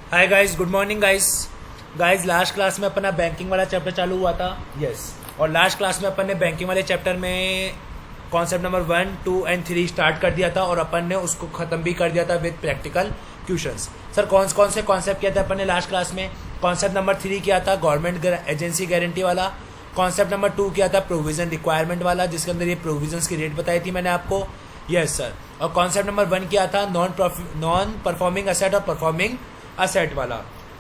Hi guys, good morning guys. Last class में अपना banking वाला चैप्टर चालू हुआ था। और लास्ट क्लास में अपन ने बैंकिंग वाले चैप्टर में कॉन्सेप्ट नंबर 1, 2 एंड 3 स्टार्ट कर दिया था और अपन ने उसको खत्म भी कर दिया था विद प्रैक्टिकल क्वेश्चंस। सर कौन कौन से कॉन्सेप्ट किया था अपन ने लास्ट क्लास में? कॉन्सेप्ट नंबर 3 किया था गवर्नमेंट एजेंसी गारंटी वाला। कॉन्सेप्ट नंबर 2 किया था प्रोविजन रिक्वायरमेंट वाला, जिसके अंदर ये प्रोविजंस की रेट बताई थी मैंने आपको। सर। और कॉन्सेप्ट नंबर 1 किया था नॉन परफॉर्मिंग असेट और परफॉर्मिंग असेट वाला।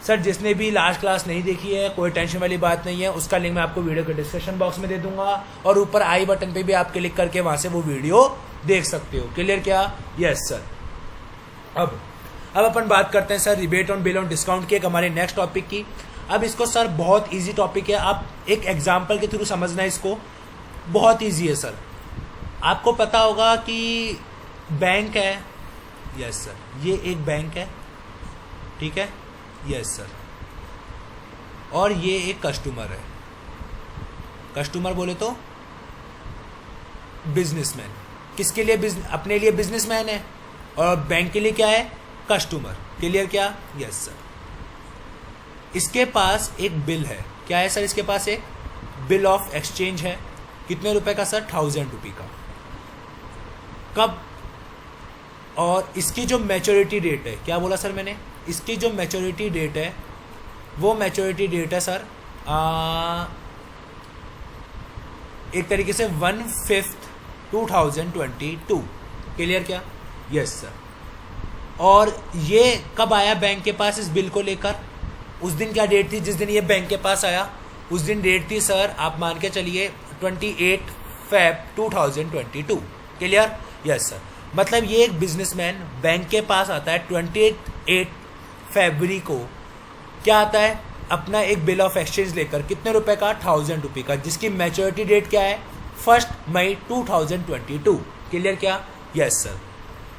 सर जिसने भी लास्ट क्लास नहीं देखी है, कोई टेंशन वाली बात नहीं है, उसका लिंक मैं आपको वीडियो के डिस्क्रिप्शन बॉक्स में दे दूंगा और ऊपर आई बटन पे भी आप क्लिक करके वहां से वो वीडियो देख सकते हो। क्लियर क्या? सर। अब अपन बात करते हैं sir rebate on bill on discount की, एक हमारे नेक्स्ट टॉपिक की। अब इसको सर बहुत इजी टॉपिक है, आप एक एग्जाम्पल के थ्रू समझना है इसको। बहुत ईजी है सर। आपको पता होगा कि बैंक है। सर, ये एक बैंक है, ठीक है। सर। और ये एक कस्टमर है। कस्टमर बोले तो बिजनेसमैन। किसके लिए? अपने लिए बिजनेसमैन है और बैंक के लिए क्या है? कस्टमर। क्लियर क्या? सर। इसके पास एक बिल है। क्या है सर? इसके पास एक बिल ऑफ एक्सचेंज है। कितने रुपए का सर? 1000 रुपये का। कब? और इसकी जो मैच्योरिटी डेट है, क्या बोला सर मैंने? इसकी जो मैच्योरिटी डेट है, वो मैच्योरिटी डेट है सर एक तरीके से 1/5/2022। क्लियर क्या? सर। और ये कब आया बैंक के पास इस बिल को लेकर? उस दिन क्या डेट थी जिस दिन ये बैंक के पास आया? उस दिन डेट थी सर, आप मान के चलिए 28 Feb 2022। क्लियर? सर। मतलब ये एक बिजनेसमैन बैंक के पास आता है 28 फरवरी को। क्या आता है? अपना एक बिल ऑफ एक्सचेंज लेकर। कितने रुपए का? 1000 रुपये का, जिसकी मैच्योरिटी डेट क्या है? 1 मई 2022। क्लियर क्या? सर।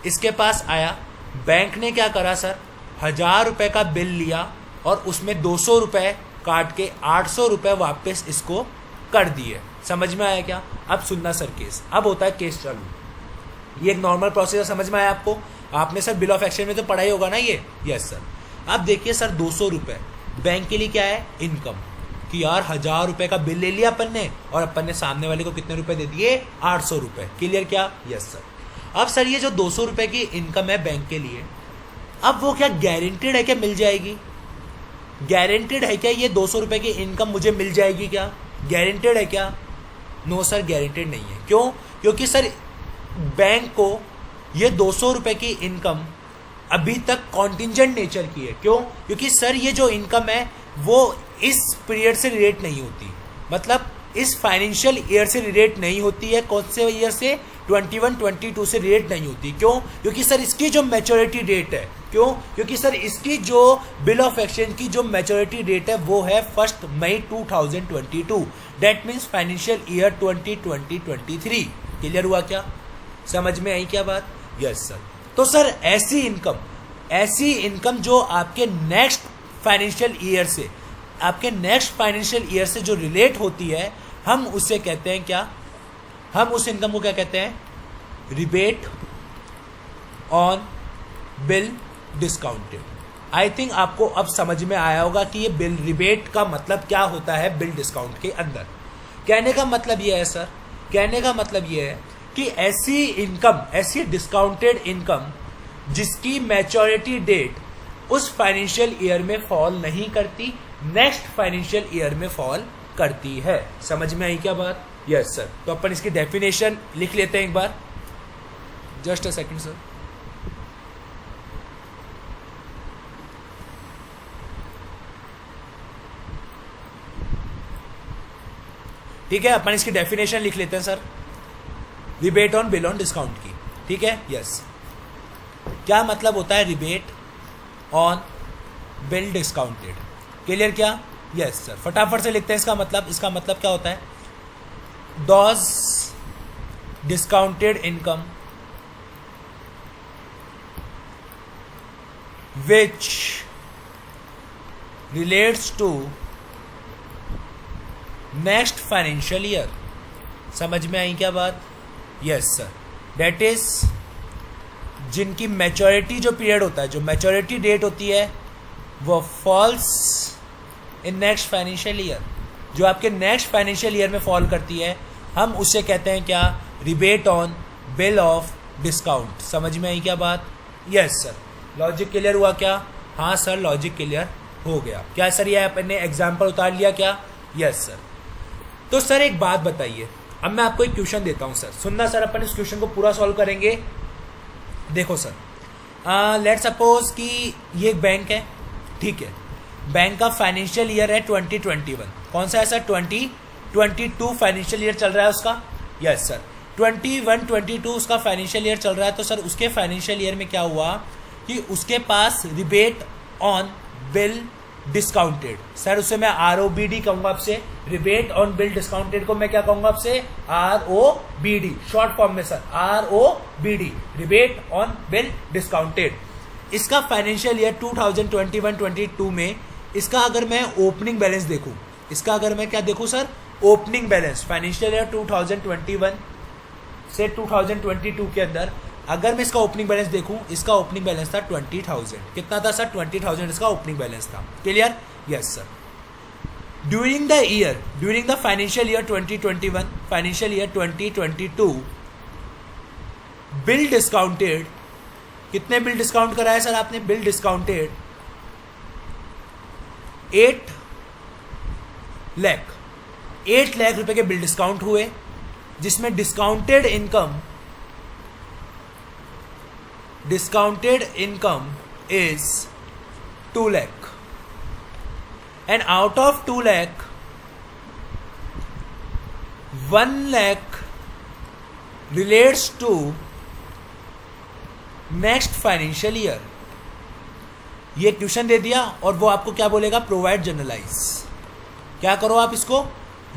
इसके पास आया, बैंक ने क्या करा सर? 1000 रुपये का बिल लिया और उसमें 200 रुपये काट के 800 रुपये वापस इसको कर दिए। समझ में आया क्या? अब सुनना सर केस। अब होता है केस चालू। ये एक नॉर्मल प्रोसीजर समझ में आया आपको? आपने सर बिल ऑफ एक्सचेंज में तो पढ़ा ही होगा ना ये। सर। अब देखिए सर, 200 रुपये बैंक के लिए क्या है? इनकम। कि यार 1000 रुपये का बिल ले लिया अपन ने और अपन ने सामने वाले को कितने रुपए दे दिए? 800 रुपये। क्लियर क्या? सर। अब सर ये जो 200 रुपये की इनकम है बैंक के लिए, अब वो क्या गारंटेड है? क्या मिल जाएगी? गारंटेड है क्या ये 200 रुपये की इनकम मुझे मिल जाएगी? क्या गारंटेड है क्या? नो सर, गारंटेड नहीं है। क्यों? क्योंकि सर बैंक को ये 200 रुपये की इनकम अभी तक कॉन्टिंजेंट नेचर की है। क्यों? क्योंकि सर ये जो इनकम है वो इस पीरियड से रिलेट नहीं होती, मतलब इस फाइनेंशियल ईयर से रिलेट नहीं होती है। कौन से ईयर से? 21-22 से रिलेट नहीं होती। क्यों? क्योंकि सर इसकी जो मैच्योरिटी डेट है, क्यों? क्योंकि सर इसकी जो बिल ऑफ एक्सचेंज की जो मैच्योरिटी डेट है वो है 1 मई 2022। That means financial year 2020-23। Clear हुआ क्या? समझ में आई क्या बात? सर। तो सर ऐसी इनकम जो आपके नेक्स्ट फाइनेंशियल ईयर से जो रिलेट होती है, हम उसे कहते हैं क्या? हम उस इनकम को क्या कहते हैं? Rebate on bill discounted. I think आपको अब समझ में आया होगा कि ये बिल रिबेट का मतलब क्या होता है बिल डिस्काउंट के अंदर। कहने का मतलब ये है सर, कि ऐसी डिस्काउंटेड इनकम जिसकी मैच्योरिटी डेट उस फाइनेंशियल ईयर में फॉल नहीं करती, नेक्स्ट फाइनेंशियल ईयर में फॉल करती है। समझ में आई क्या बात? सर। तो अपन इसकी डेफिनेशन लिख लेते हैं एक बार। Just a second sir. ठीक है, अपन इसकी डेफिनेशन लिख लेते हैं sir, rebate on bill on discount की। ठीक है? क्या मतलब होता है rebate on bill discounted? Clear क्या? सर। फटाफट से लिखते हैं इसका मतलब क्या होता है? Does discounted income which relates to next financial year. समझ में आई क्या बात? सर। दैट इज जिनकी मैच्योरिटी जो पीरियड होता है, जो मैच्योरिटी डेट होती है वो falls in next financial year, जो आपके नेक्स्ट फाइनेंशियल ईयर में फॉल करती है, हम उसे कहते हैं क्या, rebate on bill of discount. समझ में आई क्या बात? Yes sir. लॉजिक क्लियर हुआ क्या? हाँ सर लॉजिक क्लियर हो गया। क्या सर ये आपने एग्जाम्पल उतार लिया क्या? Yes sir. तो सर एक बात बताइए, अब मैं आपको एक क्वेश्चन देता हूँ सर, सुनना सर, अपन इस क्वेश्चन को पूरा सॉल्व करेंगे। देखो सर, लेट सपोज कि ये एक बैंक है, ठीक है, बैंक का फाइनेंशियल ईयर है 2021। कौन सा है सर? 2022 फाइनेंशियल ईयर चल रहा है उसका। यस सर, 21-22 उसका फाइनेंशियल ईयर चल रहा है। तो सर उसके फाइनेंशियल ईयर में क्या हुआ कि उसके पास rebate on bill discounted, sir उसे मैं ROBD कहूंगा आपसे। रिबेट ऑन बिल डिस्काउंटेड को मैं क्या कहूंगा आपसे? ROBD, शॉर्ट फॉर्म में sir ROBD, rebate on bill discounted. इसका फाइनेंशियल ईयर 2021-22 में इसका अगर मैं ओपनिंग बैलेंस देखूं, इसका अगर मैं क्या देखूं sir, opening balance financial year 2021 से 2022 के अंदर अगर मैं इसका ओपनिंग बैलेंस देखूं, इसका ओपनिंग बैलेंस था 20,000। कितना था सर? 20,000 इसका ओपनिंग बैलेंस था। Clear? Yes sir. During the financial year 2021, financial year 2022, bill discounted, कितने बिल डिस्काउंट कराया सर आपने? बिल डिस्काउंटेड 8 लाख रुपए के बिल डिस्काउंट हुए, जिसमें discounted income is 2 lakh, and out of 2 lakh 1 lakh relates to next financial year. ये tuition दे दिया और वो आपको क्या बोलेगा? Provide generalize. क्या करो आप इसको?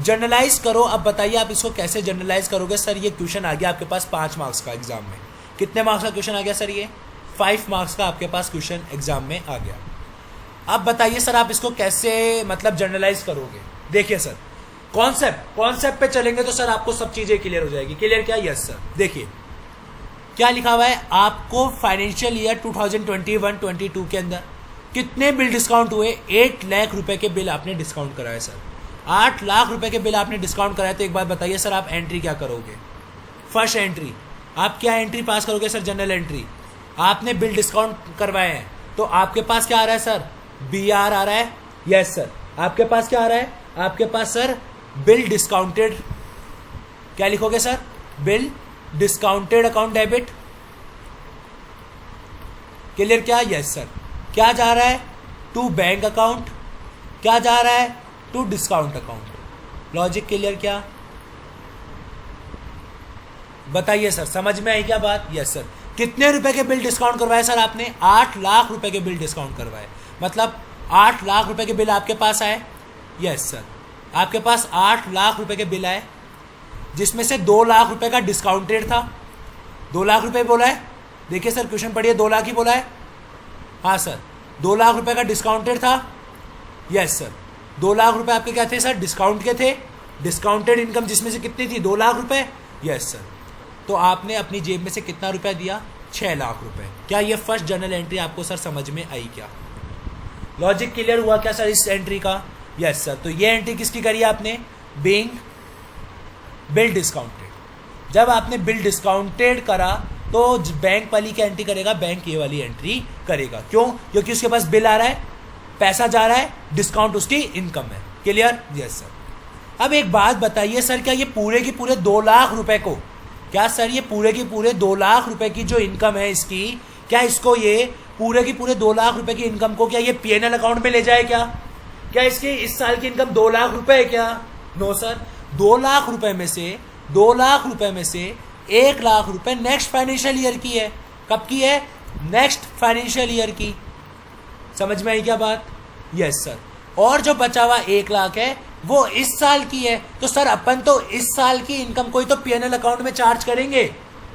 जनरलाइज करो। अब बताइए आप इसको कैसे जनरलाइज करोगे? सर ये क्वेश्चन आ गया आपके पास 5 मार्क्स का एग्जाम में। कितने मार्क्स का क्वेश्चन आ गया सर? ये 5 मार्क्स का आपके पास क्वेश्चन एग्जाम में आ गया। अब बताइए सर आप इसको कैसे मतलब जनरलाइज करोगे? देखिए सर, कॉन्सेप्ट पे चलेंगे तो सर आपको सब चीजें क्लियर हो जाएगी। क्लियर क्या? Yes sir. देखिए क्या लिखा हुआ है आपको, फाइनेंशियल ईयर 2021-22 के अंदर कितने बिल डिस्काउंट हुए? 8 लाख रुपए के बिल आपने डिस्काउंट कराए सर। 8 लाख रुपए के बिल आपने डिस्काउंट कराए। तो एक बात बताइए सर, आप एंट्री क्या करोगे? फर्स्ट एंट्री आप क्या एंट्री पास करोगे सर? General entry. आपने बिल डिस्काउंट करवाए हैं तो आपके पास क्या आ रहा है सर? BR आ रहा है। Yes sir. आपके पास क्या आ रहा है? आपके पास सर बिल डिस्काउंटेड, क्या लिखोगे sir? Bill discounted account debit. Clear क्या? Yes sir. क्या जा रहा है? To bank account. क्या जा रहा है? To discount account. Logic clear क्या? बताइए सर, समझ में आई क्या बात? Yes sir. कितने रुपए के बिल डिस्काउंट करवाए सर आपने? 8 लाख रुपए के बिल डिस्काउंट करवाए। मतलब 8 लाख रुपए के बिल आपके पास आए। यस सर, आपके पास 8 लाख रुपए के बिल आए, जिसमें से 2 लाख रुपए का डिस्काउंटेड था। 2 लाख रुपए बोला है। देखिए सर क्वेश्चन पढ़िए, 2 लाख ही बोला है। हाँ सर, 2 लाख रुपए का डिस्काउंटेड था। यस सर, 2 लाख रुपए आपके क्या थे सर? डिस्काउंट के थे। डिस्काउंटेड इनकम जिसमें से कितनी थी? 2 लाख रुपए। Yes sir. तो आपने अपनी जेब में से कितना रुपया दिया? 6 लाख रुपए। क्या ये फर्स्ट जर्नल एंट्री आपको सर समझ में आई क्या? लॉजिक क्लियर हुआ क्या सर इस एंट्री का? Yes sir. तो ये एंट्री किसकी करी आपने? Being bill discounted. जब आपने बिल डिस्काउंटेड करा तो बैंक वाली क्या एंट्री करेगा? बैंक ये वाली एंट्री करेगा। क्यों? क्योंकि उसके पास बिल आ रहा है, पैसा जा रहा है, डिस्काउंट उसकी इनकम है। क्लियर? Yes sir. अब एक बात बताइए सर, क्या ये पूरे के पूरे 2 लाख रुपए को, क्या सर ये पूरे के पूरे 2 लाख रुपए की जो इनकम है इसकी, क्या इसको ये पूरे की पूरे 2 लाख रुपए की इनकम को क्या ये PNL अकाउंट में ले जाए क्या? क्या इसकी इस साल की इनकम 2 लाख रुपए है क्या? No sir. 2 लाख रुपए में से 1 लाख रुपए नेक्स्ट फाइनेंशियल ईयर की है। कब की है? नेक्स्ट फाइनेंशियल ईयर की। समझ में आई क्या बात? Yes sir. और जो बचा हुआ 1 लाख है वो इस साल की है। तो सर अपन तो इस साल की इनकम को ही तो PNL अकाउंट में चार्ज करेंगे।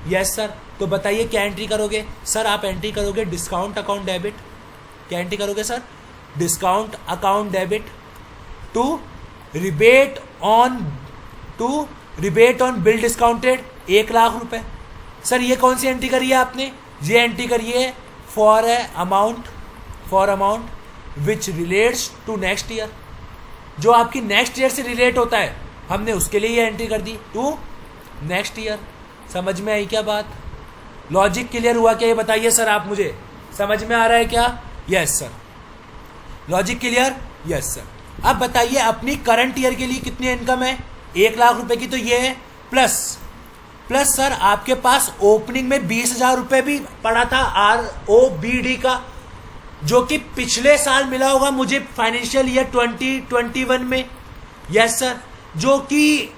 Yes sir. तो बताइए क्या एंट्री करोगे सर? आप एंट्री करोगे डिस्काउंट अकाउंट डेबिट। क्या एंट्री करोगे sir? Discount account debit to rebate on bill discounted 1 lakh रुपए। सर ये कौन सी एंट्री करी है आपने? ये एंट्री करी है for amount which relates to next year, जो आपकी नेक्स्ट ईयर से रिलेट होता है, हमने उसके लिए ये एंट्री कर दी टू नेक्स्ट ईयर। समझ में आई क्या बात? लॉजिक क्लियर हुआ क्या ये बताइए सर आप मुझे, समझ में आ रहा है क्या? Yes sir, logic clear? Yes sir. अब बताइए अपनी करंट ईयर के लिए कितनी इनकम है? 1 लाख रुपए की तो ये है, प्लस सर आपके पास ओपनिंग में 20,000 रुपए भी पड़ा था ROBD का, जो कि पिछले साल मिला होगा मुझे फाइनेंशियल ईयर 2021 में। यस सर, जो कि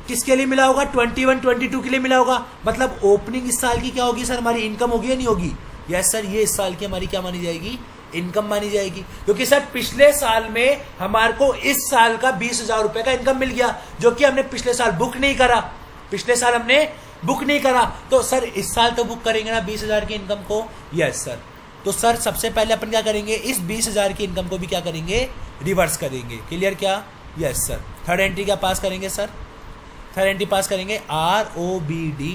किसके लिए मिला होगा? 21-22 के लिए मिला होगा। मतलब ओपनिंग इस साल की क्या होगी सर? हमारी इनकम होगी या नहीं होगी? यस सर, ये इस साल की हमारी क्या मानी जाएगी? इनकम मानी जाएगी, क्योंकि सर पिछले साल में हमारे को इस साल का 20,000 रुपए का इनकम मिल गया, जो कि हमने पिछले साल बुक नहीं करा। पिछले साल हमने बुक नहीं करा, तो सर इस साल तो बुक करेंगे ना 20,000 की इनकम को। यस सर, तो सर सबसे पहले अपन क्या करेंगे? इस 20,000 की इनकम को भी क्या करेंगे? रिवर्स करेंगे। क्लियर क्या? Yes sir. थर्ड एंट्री क्या पास करेंगे सर? थर्ड एंट्री पास करेंगे ROBD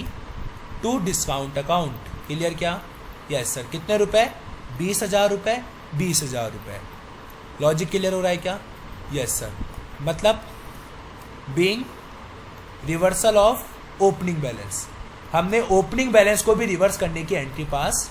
to discount account. Clear क्या? Yes sir. कितने रुपए? 20,000 रुपए, 20,000 रुपए। लॉजिक क्लियर हो रहा है क्या? Yes sir. मतलब being reversal of opening balance, हमने ओपनिंग बैलेंस को भी रिवर्स करने की एंट्री पास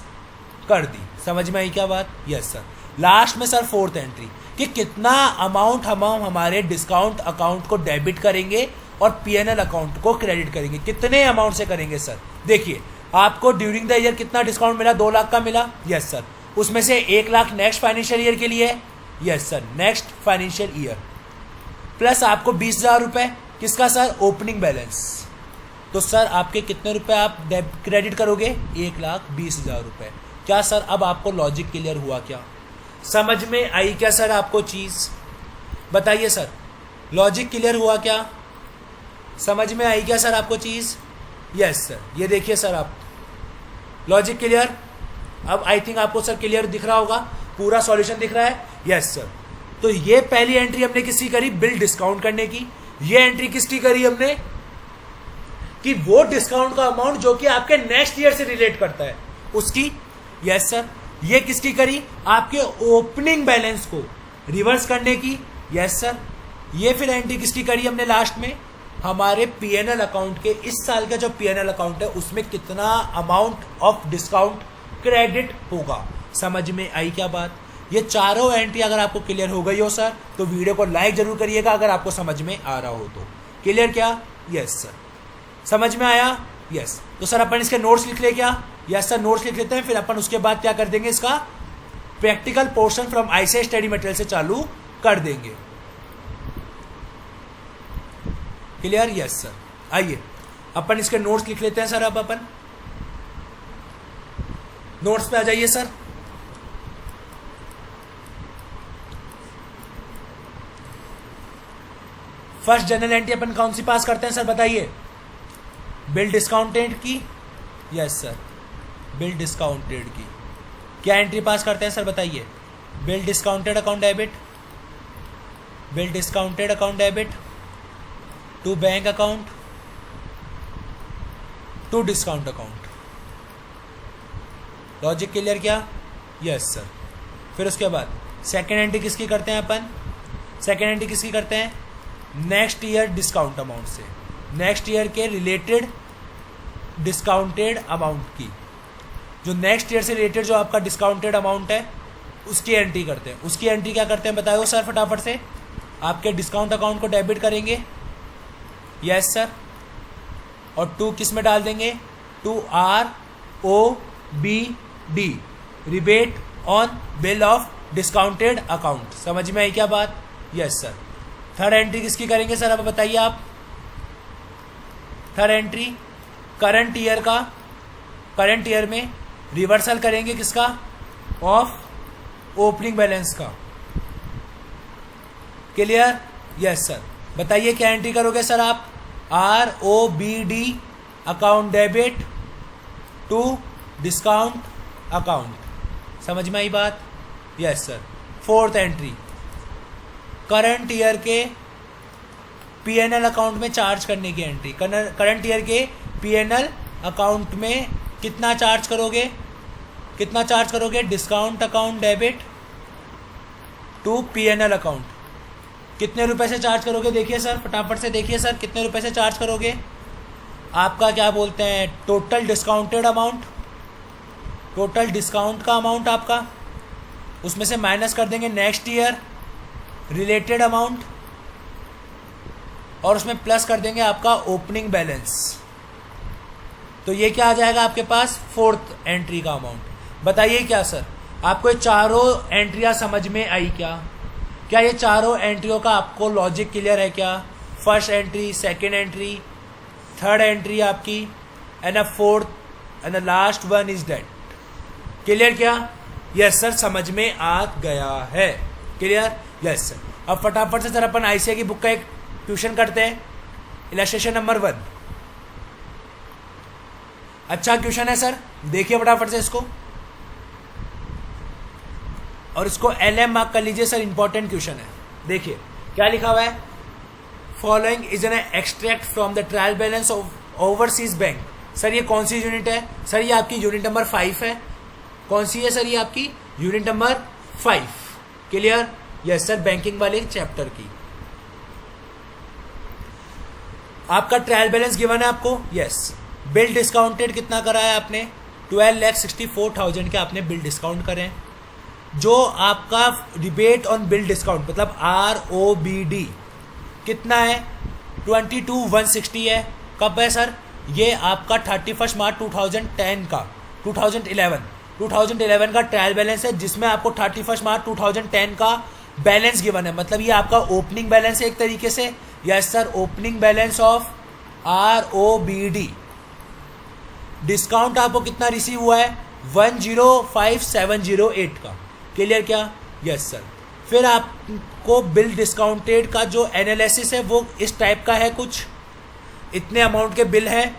कर दी। समझ में आई क्या बात? Yes sir. लास्ट में सर फोर्थ एंट्री कि कितना अमाउंट हम हमारे डिस्काउंट अकाउंट को डेबिट करेंगे और PNL अकाउंट को क्रेडिट करेंगे। कितने अमाउंट से करेंगे सर? देखिए आपको ड्यूरिंग द ईयर कितना डिस्काउंट मिला? 2 लाख का मिला। Yes sir. उसमें से 1 लाख नेक्स्ट फाइनेंशियल ईयर के लिए। Yes sir, next financial year. Plus आपको 20,000 रुपए किसका सर? Opening balance. तो सर आपके कितने रुपए आप क्रेडिट करोगे? 1,20,000 रुपए। क्या सर अब आपको लॉजिक क्लियर हुआ क्या? समझ में आई क्या सर आपको चीज? बताइए सर, लॉजिक क्लियर हुआ क्या? समझ में आई क्या सर आपको चीज? Yes sir. ये देखिए सर आप, लॉजिक क्लियर। अब आई थिंक आपको सर क्लियर दिख रहा होगा, पूरा सॉल्यूशन दिख रहा है। Yes sir. तो ये पहली एंट्री हमने किसकी करी? बिल डिस्काउंट करने की। ये एंट्री किसकी करी हमने? कि वो डिस्काउंट का अमाउंट जो कि आपके नेक्स्ट ईयर से रिलेट करता है उसकी। Yes sir. ये किसकी करी? आपके ओपनिंग बैलेंस को रिवर्स करने की। Yes sir. ये फिर एंट्री किसकी करी हमने लास्ट में? हमारे PNL अकाउंट के, इस साल का जो PNL अकाउंट है उसमें कितना अमाउंट ऑफ डिस्काउंट क्रेडिट होगा। समझ में आई क्या बात? ये चारों एंट्री अगर आपको क्लियर हो गई हो सर तो वीडियो को लाइक जरूर करिएगा अगर आपको समझ में आ रहा हो तो। क्लियर क्या? Yes sir. समझ में आया? यस। तो सर अपन इसके नोट्स लिख ले क्या? यस सर, नोट्स लिख लेते हैं, फिर अपन उसके बाद क्या कर देंगे? इसका practical portion from ICICI study material से चालू कर देंगे। क्लियर? Yes sir. आइए अपन इसके नोट्स लिख लेते हैं सर। अब अपन नोट्स पे आ जाइए सर। फर्स्ट जनरल एंट्री अपन कौन सी पास करते हैं सर बताइए? बिल डिस्काउंटेड की। यस सर, बिल डिस्काउंटेड की। क्या एंट्री पास करते हैं सर बताइए? Bill discounted account debit, bill discounted account debit to bank account to discount account. Logic clear क्या? Yes sir. फिर उसके बाद सेकेंड एंट्री किसकी करते हैं अपन? सेकेंड एंट्री किसकी करते हैं? नेक्स्ट ईयर डिस्काउंट अमाउंट से, नेक्स्ट ईयर के रिलेटेड डिस्काउंटेड अमाउंट की। जो नेक्स्ट ईयर से रिलेटेड जो आपका डिस्काउंटेड अमाउंट है उसकी एंट्री करते हैं। उसकी एंट्री क्या करते हैं बताओ सर फटाफट से? आपके डिस्काउंट अकाउंट को डेबिट करेंगे। Yes sir. और टू किस में डाल देंगे? To ROBD, rebate on bill of discounted account. समझ में आई क्या बात? Yes sir. थर्ड एंट्री किसकी करेंगे सर अब बताइए आप? थर्ड एंट्री करंट ईयर का, करंट ईयर में रिवर्सल करेंगे किसका? ऑफ ओपनिंग बैलेंस का। क्लियर? Yes sir. बताइए क्या एंट्री करोगे सर आप? ROBD account debit to discount account. समझ में आई बात? Yes sir. Fourth entry current year के PNL अकाउंट में चार्ज करने की एंट्री। करंट ईयर के PNL अकाउंट में कितना चार्ज करोगे? कितना चार्ज करोगे? Discount account debit to P&L account. कितने रुपए से चार्ज करोगे? देखिए सर, फटाफट से देखिए सर, कितने रुपए से चार्ज करोगे? आपका क्या बोलते हैं, total discounted amount, total discount का अमाउंट आपका, उसमें से माइनस कर देंगे नेक्स्ट ईयर रिलेटेड अमाउंट, और उसमें प्लस कर देंगे आपका ओपनिंग बैलेंस। तो ये क्या आ जाएगा आपके पास, फोर्थ एंट्री का अमाउंट। बताइए क्या सर, आपको ये चारों एंट्रियां समझ में आई क्या? क्या ये चारों एंट्रियों का आपको लॉजिक क्लियर है क्या? First entry, second entry, third entry आपकी, and a fourth, and the last one is that. Clear क्या? यस सर, समझ में आ गया है। क्लियर? Yes sir. अब फटाफट से सर अपन आईसीआई की बुक का एक ट्यूशन करते हैं, इलस्ट्रेशन नंबर 1। अच्छा क्वेश्चन है सर, देखिए फटाफट से इसको, और इसको LM मार्क कर लीजिए सर, इंपॉर्टेंट क्वेश्चन है। देखिए क्या लिखा हुआ है, following is an extract from the trial balance of overseas bank. Sir ये कौन सी यूनिट है? सर ये आपकी यूनिट नंबर 5 है। कौन सी है सर? ये आपकी unit number 5। Clear? Yes sir, banking वाले चैप्टर की। आपका ट्रायल बैलेंस गिवन है आपको, यस। बिल डिस्काउंटेड कितना करा है आपने? 12,64,000 के आपने बिल डिस्काउंट करे। जो आपका रिबेट ऑन बिल डिस्काउंट मतलब ROBD कितना है? 22,160 है। कब है सर? ये आपका 31 मार्च 2010 का 2011 का ट्रायल बैलेंस है, जिसमें आपको 31 मार्च 2010 का बैलेंस गिवन है। मतलब ये आपका ओपनिंग बैलेंस है एक तरीके से। Yes sir, opening balance of ROBD। Discount आपको कितना रिसीव हुआ है? 105,708 का। क्लियर क्या? Yes sir. फिर आपको बिल डिस्काउंटेड का जो एनालिसिस है वो इस टाइप का है कुछ। इतने अमाउंट के बिल हैं,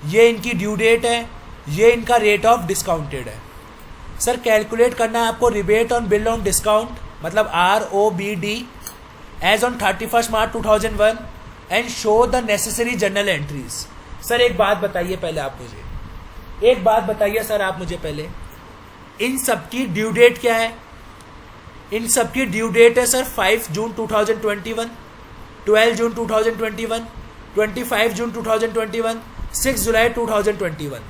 ये इनकी ड्यू डेट है, ये इनका रेट ऑफ डिस्काउंटेड है। सर कैलकुलेट करना है आपको rebate on bill on discount मतलब ROBD as on 31 March 2001 and show the necessary journal entries. Sir एक बात बताइए पहले आप मुझे, एक बात बताइए सर आप मुझे पहले, इन सबकी ड्यू डेट क्या है? इन सबकी ड्यू डेट है सर 5 जून 2021, 12 जून 2021, 25 जून 2021, 6 जुलाई 2021।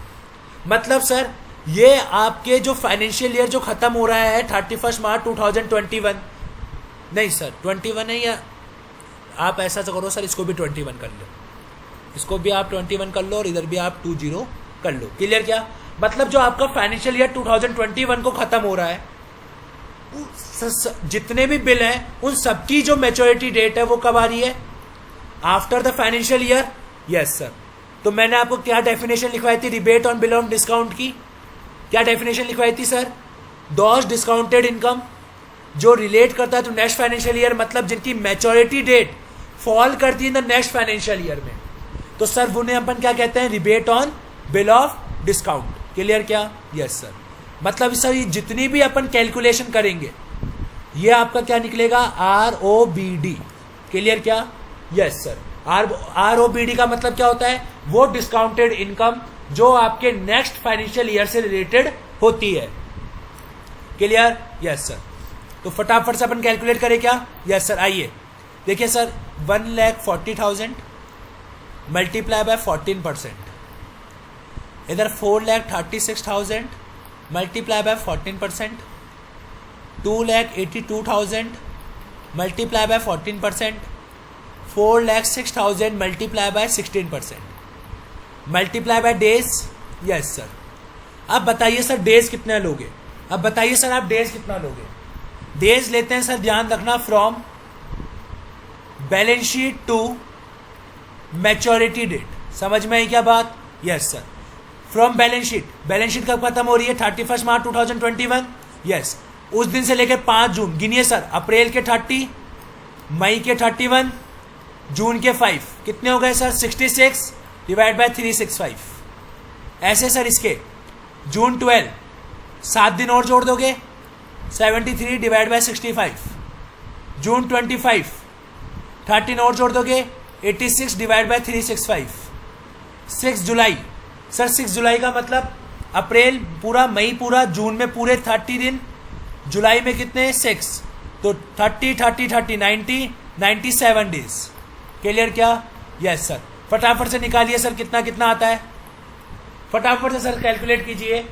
मतलब सर ये आपके जो फाइनेंशियल ईयर जो खत्म हो रहा है 31 मार्च 2021, नहीं सर 21 है, या आप ऐसा तो करो सर, इसको भी 21 कर लो, इसको भी आप 21 कर लो और इधर भी आप 20 कर लो। क्लियर क्या? मतलब जो आपका फाइनेंशियल ईयर 2021 को खत्म हो रहा है, जितने भी बिल हैं उन सबकी जो मैच्योरिटी डेट है वो कब आ रही है? After the financial year. Yes sir. तो मैंने आपको क्या डेफिनेशन लिखवाई थी rebate on bill on discount की? क्या डेफिनेशन लिखवाई थी सर? दोज डिस्काउंटेड इनकम जो रिलेट करता है टू नेक्स्ट फाइनेंशियल ईयर, मतलब जिनकी मैच्योरिटी डेट फॉल करती है in the next financial year में, तो सर उन्हें अपन क्या कहते हैं? Rebate on bill of discount. Clear क्या? Yes sir. मतलब सर ये जितनी भी अपन कैलकुलेशन करेंगे ये आपका क्या निकलेगा? ROBD। क्लियर क्या? Yes sir. ROBD का मतलब क्या होता है? वो डिस्काउंटेड इनकम जो आपके नेक्स्ट फाइनेंशियल ईयर से रिलेटेड होती है। क्लियर? Yes sir. तो फटाफट से अपन कैलकुलेट करें क्या? Yes sir. आइए देखिए सर, 1,40,000 मल्टीप्लाई बाय 14%, इधर 4,36,000 multiply by 14%, 2,82,000 multiply by 14%, 4,06,000 multiply by 16%, multiply by days. Yes sir. अब बताइए सर डेज कितने लोगे? अब बताइए सर आप डेज कितना लोगे? डेज लेते हैं सर, ध्यान रखना, from balance sheet to maturity date. समझ में आई क्या बात? Yes sir. From balance sheet, balance sheet कब खत्म हो रही है? 31 मार्च 2021। यस। उस दिन से लेकर 5 जून गिनिए सर, अप्रैल के 30, मई के 31, जून के 5, कितने हो गए सर? 66 divide by 365। ऐसे सर इसके जून 12 7 दिन और जोड़ दोगे, 73 डिवाइड बाय 65। जून 25 13 और जोड़ दोगे, 86 डिवाइड बाय 365। 6 जुलाई सर, 6 जुलाई का मतलब अप्रैल पूरा, मई पूरा, जून में पूरे 30 दिन, जुलाई में कितने? 6, तो 97 डेज। क्लियर क्या? Yes sir. फटाफट से निकालिए सर कितना कितना आता है, फटाफट से सर कैलकुलेट कीजिए।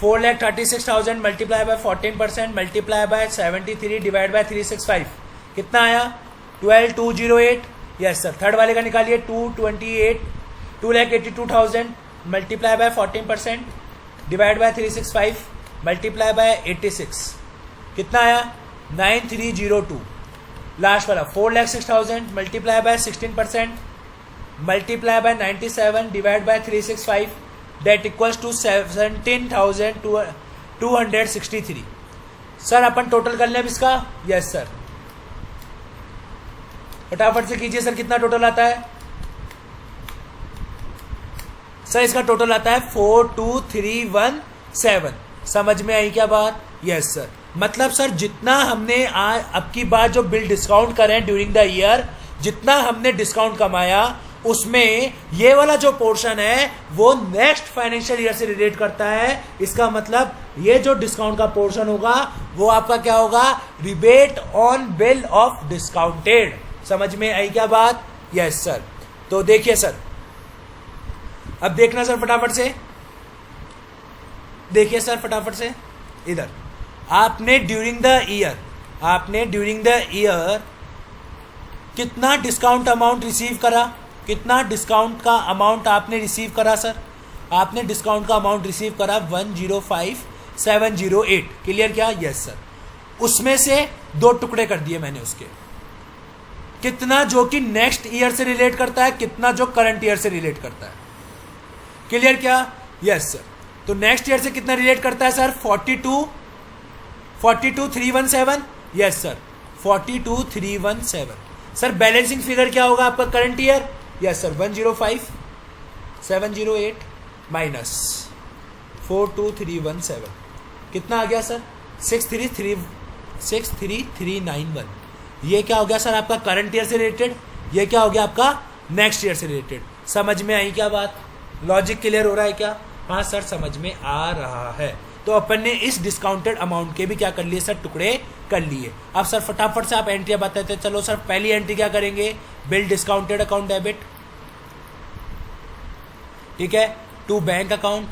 $4,36,000 multiply by 14% multiply by 73 divide by 365 कितना आया? 12,208। Yes sir. थर्ड वाले का निकालिए। 282,000 multiply by 14% divide by 365 multiply bye 86 कितना आया? 9302। लास्ट वाला 4,06,000 multiply by 16% multiply by 97 divide by 365 that equals to 17,263। Sir upon total कर लें अब इसका। Yes sir. फटाफट से कीजिए सर कितना टोटल आता है। सर इसका टोटल आता है 42,317। समझ में आई क्या बात? Yes sir. मतलब सर जितना हमने अब की बार जो बिल डिस्काउंट करें ड्यूरिंग द ईयर, जितना हमने डिस्काउंट कमाया उसमें ये वाला जो पोर्शन है वो नेक्स्ट फाइनेंशियल ईयर से रिलेट करता है। इसका मतलब ये जो डिस्काउंट का पोर्शन होगा वो आपका क्या होगा? Rebate on bill of discounted. समझ में आई क्या बात? Yes sir. तो देखिए सर, अब देखना सर फटाफट से, देखिए सर फटाफट से इधर। आपने ड्यूरिंग द ईयर कितना डिस्काउंट अमाउंट रिसीव करा? कितना डिस्काउंट का अमाउंट आपने रिसीव करा सर? आपने डिस्काउंट का अमाउंट रिसीव करा 105,708। क्लियर क्या? Yes sir. उसमें से दो टुकड़े कर दिए मैंने उसके, कितना जो कि नेक्स्ट ईयर से रिलेट करता है, कितना जो करंट ईयर से रिलेट करता है। क्लियर क्या? Yes sir. तो नेक्स्ट ईयर से कितना रिलेट करता है sir? 42,317। Yes sir. 42,317। Sir balancing figure क्या होगा आपका current year? Yes sir. 105,708 minus 42,317 कितना आ गया सर? 63,391। ये क्या हो गया सर आपका करंट ईयर से रिलेटेड, ये क्या हो गया आपका नेक्स्ट ईयर से रिलेटेड। समझ में आई क्या बात? लॉजिक क्लियर हो रहा है क्या? हाँ सर समझ में आ रहा है। तो अपन ने इस डिस्काउंटेड अमाउंट के भी क्या कर लिए सर? टुकड़े कर लिए। अब सर फटाफट से आप एंट्री बताते। चलो सर पहली एंट्री क्या करेंगे? बिल डिस्काउंटेड अकाउंट डेबिट, ठीक है, to bank account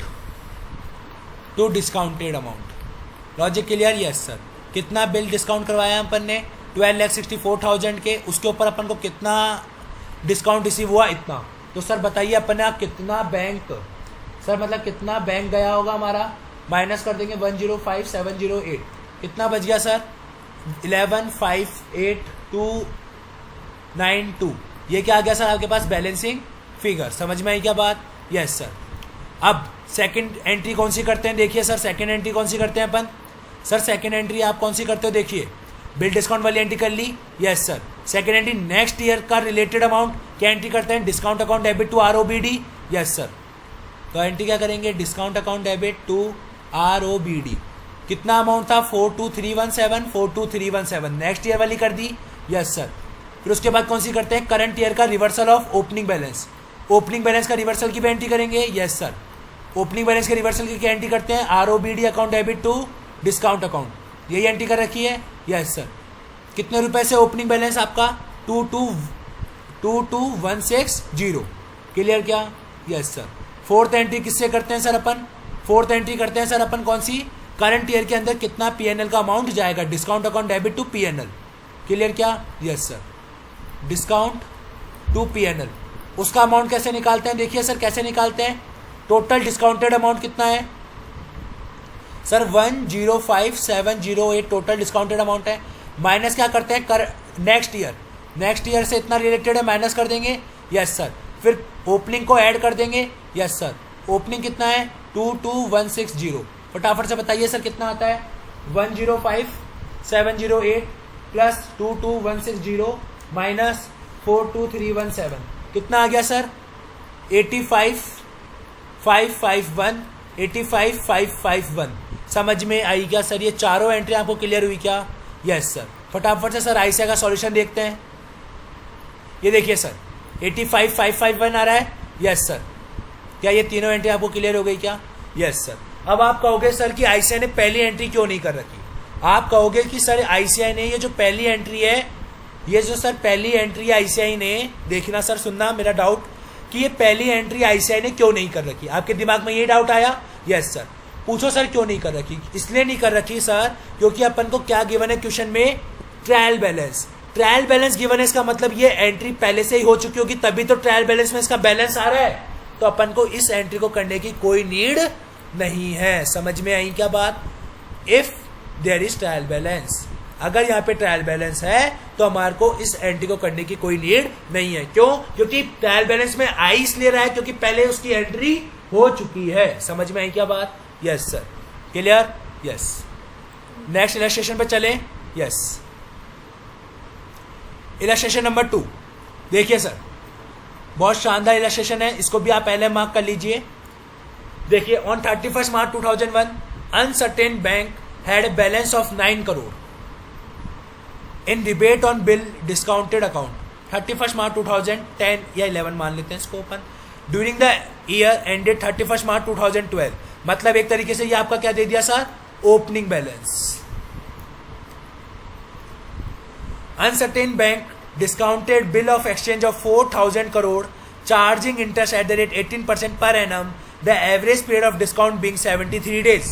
to discounted amount. Logic clear? Yes sir. कितना बिल डिस्काउंट करवाया अपन ने? 12,64,000 के। उसके ऊपर अपन को कितना डिस्काउंट रिसीव हुआ? इतना। तो सर बताइए अपन ने कितना बैंक, सर मतलब कितना बैंक गया होगा हमारा? माइनस कर देंगे 105,708। कितना बच गया सर? 11,58,292। ये क्या आ गया सर आपके पास? Balancing figure. समझ में आई क्या बात? Yes sir. अब सेकंड एंट्री कौन सी करते हैं? देखिए सर सेकंड एंट्री कौन सी करते हैं अपन? सर सेकंड एंट्री आप कौन सी करते हो? देखिए बिल डिस्काउंट वाली एंट्री कर ली। Yes sir. Second entry next year का रिलेटेड अमाउंट क्या एंट्री करते हैं? Discount account debit to ROBD। Yes sir. तो एंट्री क्या करेंगे? Discount account debit to ROBD। कितना अमाउंट था? 42,317 नेक्स्ट ईयर वाली कर दी। Yes sir. फिर उसके बाद कौन सी करते हैं? करंट ईयर का reversal of opening balance. Opening balance का रिवर्सल की भी एंट्री करेंगे। Yes sir. ओपनिंग बैलेंस के रिवर्सल की क्या एंट्री करते हैं? ROBD account debit to discount account. यही एंट्री कर रखी है। Yes sir. कितने रुपए से ओपनिंग बैलेंस आपका? 22,160। क्लियर क्या? Yes sir. फोर्थ एंट्री किससे करते हैं सर अपन? फोर्थ एंट्री करते हैं सर अपन कौन सी? करंट ईयर के अंदर कितना PNL का अमाउंट जाएगा? Discount account debit to PNL। Clear क्या? Yes sir. Discount to PNL। उसका अमाउंट कैसे निकालते हैं? देखिए सर कैसे निकालते हैं। टोटल डिस्काउंटेड अमाउंट कितना है सर? 105,708 टोटल डिस्काउंटेड अमाउंट है। माइनस क्या करते हैं? नेक्स्ट ईयर, नेक्स्ट ईयर से इतना रिलेटेड है, माइनस कर देंगे। Yes sir. फिर ओपनिंग को ऐड कर देंगे। Yes sir. ओपनिंग कितना है? 22,160। फटाफट से बताइए सर कितना आता है? 105,708 प्लस 22,160 माइनस 42,317 कितना आ गया सर? 85,551। 85,551। समझ में आई क्या सर? ये चारों एंट्री आपको क्लियर हुई क्या? Yes sir. फटाफट से सर आईसीआई का सॉल्यूशन देखते हैं। ये देखिए सर 85,551 आ रहा है। यस सर, क्या ये तीनों एंट्री आपको क्लियर हो गई क्या? Yes sir. अब आप कहोगे सर कि आईसीआई ने पहली एंट्री क्यों नहीं कर रखी? आप कहोगे कि सर आईसीआई ने ये जो पहली एंट्री है, ये जो सर पहली एंट्री आईसीआई ने, देखना सर, सुनना मेरा डाउट, कि ये पहली एंट्री आईसीआई ने क्यों नहीं कर रखी? आपके दिमाग में ये डाउट आया? Yes sir. पूछो सर क्यों नहीं कर रखी? इसलिए नहीं कर रखी सर क्योंकि अपन को क्या गिवन है क्वेश्चन में? Trial balance. Trial balance given है, इसका मतलब ये एंट्री पहले से ही हो चुकी होगी, तभी तो ट्रायल बैलेंस में इसका बैलेंस आ रहा है। तो अपन को इस एंट्री को करने की कोई नीड नहीं है। समझ में आई क्या बात? If there is trial balance, अगर यहाँ पे ट्रायल बैलेंस है तो हमारे को इस एंट्री को करने की कोई नीड नहीं है। क्यों? क्योंकि ट्रायल बैलेंस में आई इसलिए रहा है क्योंकि पहले उसकी एंट्री हो चुकी है। समझ में आई क्या बात? Yes sir, clear? Yes. Next illustration पे चलें। यस, इलस्ट्रेशन नंबर 2 देखिए सर, बहुत शानदार इलस्ट्रेशन है, इसको भी आप पहले मार्क कर लीजिए। देखिए, on 31 March 2001 uncertain bank had a balance of 9 crore in rebate on bill discounted account. 31 मार्च 2010 या 11 मान लेते हैं इसको अपन। During the year ended 31 March 2012, मतलब एक तरीके से ये आपका क्या दे दिया sir? Opening balance. Uncertain bank discounted bill of exchange of 4,000 crore charging interest at the rate 18% per annum, the average period of discount being 73 days.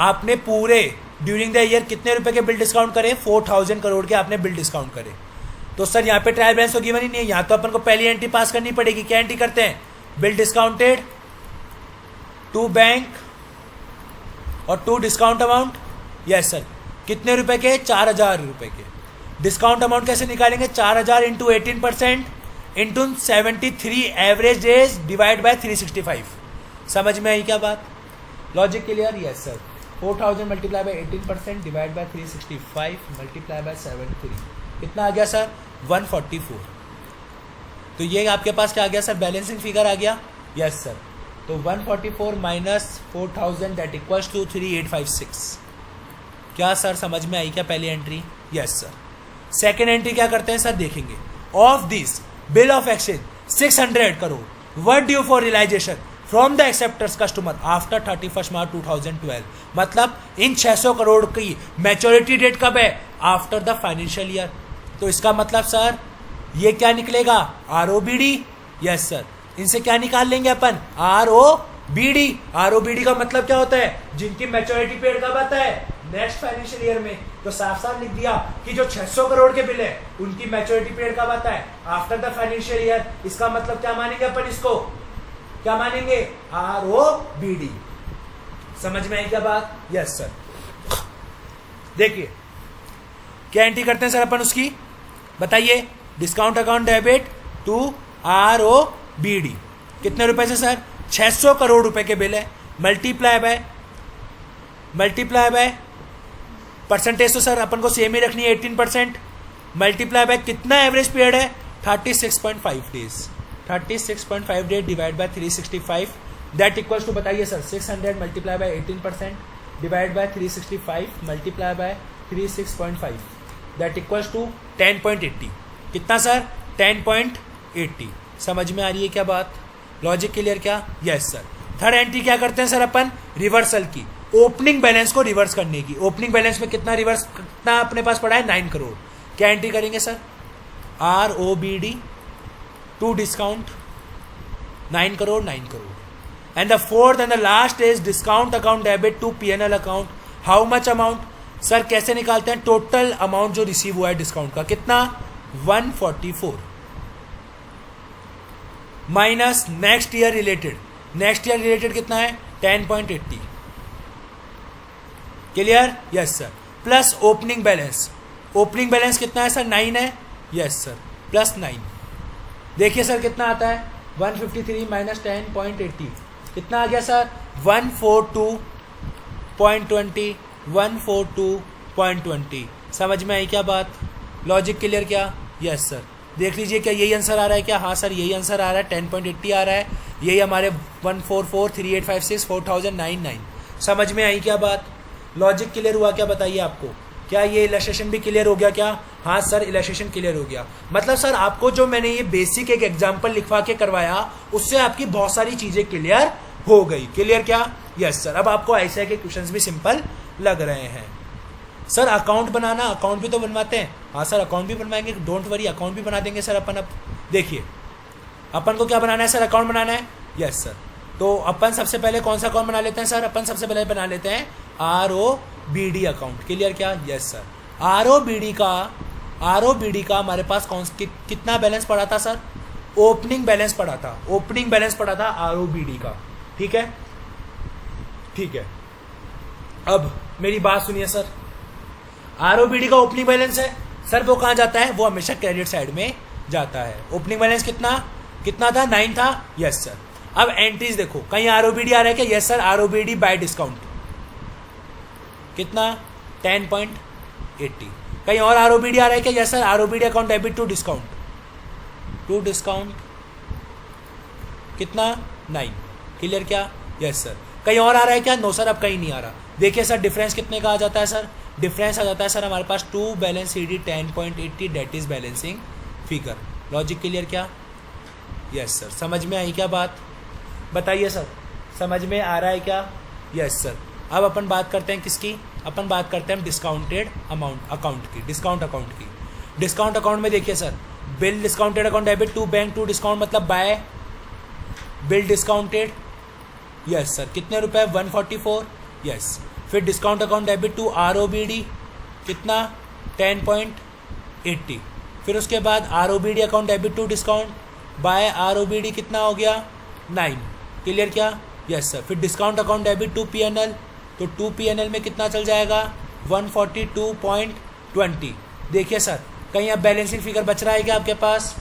आपने पूरे ड्यूरिंग द ईयर कितने रुपए के बिल डिस्काउंट करे? 4,000 करोड़ के आपने बिल डिस्काउंट करे। तो सर यहाँ पे ट्रायल बैलेंस तो गिवन ही नहीं है, यहाँ तो अपन को पहली एंट्री पास करनी पड़ेगी। क्या एंट्री करते हैं? बिल डिस्काउंटेड टू बैंक और to discount amount. Yes sir, कितने रुपए के? 4,000 रुपए के। डिस्काउंट अमाउंट कैसे निकालेंगे? 4,000 into 18% into 73 average days divide by 365। समझ में आई क्या बात? Logic clear? Yes sir. 4,000 multiply by 18% divide by 365 multiply bye 73, कितना आ गया सर? 144। तो ये आपके पास क्या आ गया सर? बैलेंसिंग फिगर आ गया। Yes sir. तो 144 माइनस 4,000 दैट इक्वल्स टू 3856। क्या सर समझ में आई क्या पहली entry? Yes sir. Second entry क्या करते हैं सर? देखेंगे। Of this bill of exchange 600 crore were due for realisation from the acceptors customer after 31 March 2012, मतलब इन 600 करोड़ की मैच्योरिटी डेट कब है? After the financial year. तो इसका मतलब सर ये क्या निकलेगा? ROBD। यस सर, इनसे क्या निकाल लेंगे अपन? ROBD। ROBD का मतलब क्या होता है? जिनकी मैच्योरिटी पीरियड कब आता है? नेक्स्ट फाइनेंशियल ईयर में। तो साफ साफ लिख दिया कि जो 600 करोड़ के बिल है उनकी मैच्योरिटी पीरियड कब आता है? After the financial year. इसका मतलब क्या मानेंगे अपन? इसको क्या मानेंगे? ROBD। समझ में आई क्या बात? Yes sir. देखिए क्या एंट्री करते हैं सर अपन उसकी, बताइए। Discount account debit to ROBD। कितने रुपए से सर? 600 करोड़ रुपए के बिल है, मल्टीप्लाई बाय परसेंटेज तो सर अपन को सेम ही रखनी है 18%, मल्टीप्लाई बाय कितना एवरेज पीरियड है? 36.5 days. 36.5 days divide by 365 that equals to, बताइए sir, 600 multiply by 18% divide by 365 multiply by 36.5 that equals to 10.80। कितना सर? 10.80। समझ में आ रही है क्या बात? लॉजिक क्लियर क्या? Yes sir. थर्ड एंट्री क्या करते हैं सर अपन? रिवर्सल की, ओपनिंग बैलेंस को रिवर्स करने की। ओपनिंग बैलेंस में कितना अपने पास पड़ा है? 9 करोड़। क्या एंट्री करेंगे sir? ROBD to discount 9 crore. And the fourth and the last is discount account debit to P&L account. How much amount? Sir कैसे निकालते हैं? टोटल अमाउंट जो रिसीव हुआ है डिस्काउंट का, कितना? 144 minus next year related. Next year related कितना है? 10.80। Clear? Yes sir. Plus opening balance. Opening balance कितना है सर? 9 है। Yes sir, plus 9। देखिए सर कितना आता है? 153 माइनस 10.80 कितना आ गया सर? 142.20। 142.20। समझ में आई क्या बात? लॉजिक क्लियर क्या? Yes sir. देख लीजिए क्या यही आंसर आ रहा है क्या? हाँ सर यही आंसर आ रहा है, 10.80 आ रहा है। यही हमारे 1443856 4099। समझ में आई क्या बात? लॉजिक क्लियर हुआ क्या? बताइए आपको। क्या ये इलस्ट्रेशन भी क्लियर हो गया क्या? हाँ सर, इलस्ट्रेशन क्लियर हो गया। मतलब सर आपको जो मैंने ये बेसिक एक एग्जांपल लिखवा के करवाया उससे आपकी बहुत सारी चीजें क्लियर हो गई। क्लियर क्या? Yes sir. अब आपको ऐसे के क्वेश्चंस भी सिंपल लग रहे हैं। सर अकाउंट बनाना, अकाउंट भी तो बनवाते हैं। हाँ सर, अकाउंट भी बनवाएंगे, डोंट वरी, अकाउंट भी बना देंगे सर अपन। अब देखिए अपन को क्या बनाना है सर? अकाउंट बनाना है। Yes sir. तो अपन सबसे पहले कौन सा अकाउंट बना लेते हैं सर? अपन सबसे पहले बना लेते हैं ROBD अकाउंट। क्लियर क्या? Yes sir. ROBD का हमारे पास कितना बैलेंस पड़ा था सर? ओपनिंग बैलेंस पड़ा था, ओपनिंग बैलेंस पड़ा था ROBD का। ठीक है, ठीक है। अब मेरी बात सुनिए सर, ROBD का ओपनिंग बैलेंस है सर, वो कहाँ जाता है? वो हमेशा क्रेडिट साइड में जाता है। ओपनिंग बैलेंस कितना था? 9 था। Yes sir. अब एंट्रीज देखो, कहीं ROBD आ रहा है क्या? Yes sir, ROBD by discount कितना? 10.80। कहीं और ROBD आ रहा है क्या? Yes sir, ROBD account debit to discount कितना? 9। क्लियर क्या? Yes sir. कहीं और आ रहा है क्या? नो सर, अब कहीं नहीं आ रहा। देखिए सर डिफरेंस कितने का आ जाता है सर? डिफरेंस आ जाता है सर हमारे पास 2 balance CD 10.80 date is balancing figure. Logic clear क्या? Yes sir. समझ में आई क्या बात? बताइए सर, समझ में आ रहा है क्या? Yes sir. अब अपन बात करते हैं किसकी? अपन बात करते हैं डिस्काउंटेड अकाउंट की, डिस्काउंट अकाउंट की। डिस्काउंट अकाउंट में देखिए sir, bill discounted account debit to bank to discount मतलब by bill discounted. Yes sir. कितने रुपए? 144। यस। फिर discount account debit to ROBD कितना? 10.80। फिर उसके बाद ROBD account debit to discount by ROBD कितना हो गया? 9। क्लियर क्या? Yes sir. फिर discount account debit to PNL, तो 2 PNL में कितना चल जाएगा? 142.20। देखिए सर, कहीं अब बैलेंसिंग फिगर बच रहा है क्या आपके पास?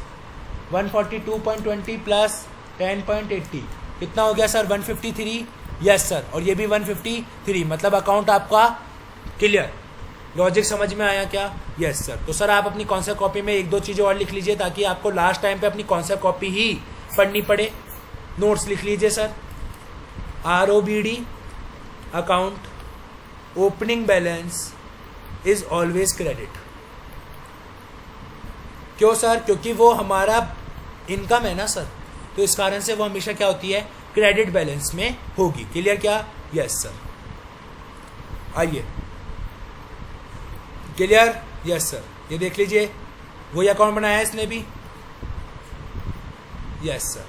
142.20 प्लस 10.80 कितना हो गया सर? 153। Yes sir. और ये भी 153, मतलब अकाउंट आपका क्लियर। लॉजिक समझ में आया क्या? Yes sir. तो सर आप अपनी कॉन्सेप्ट कॉपी में 1-2 चीज़ें और लिख लीजिए ताकि आपको लास्ट टाइम पे अपनी कॉन्सेप्ट कॉपी ही पढ़नी पड़े। नोट्स लिख लीजिए sir. ROBD account opening balance is always credit. क्यों सर? क्योंकि वो हमारा इनकम है ना सर, तो इस कारण से वो हमेशा क्या होती है? क्रेडिट बैलेंस में होगी। क्लियर क्या? Yes sir. आइए, क्लियर? Yes sir. ये देख लीजिए, वही अकाउंट बनाया है इसने भी। Yes sir.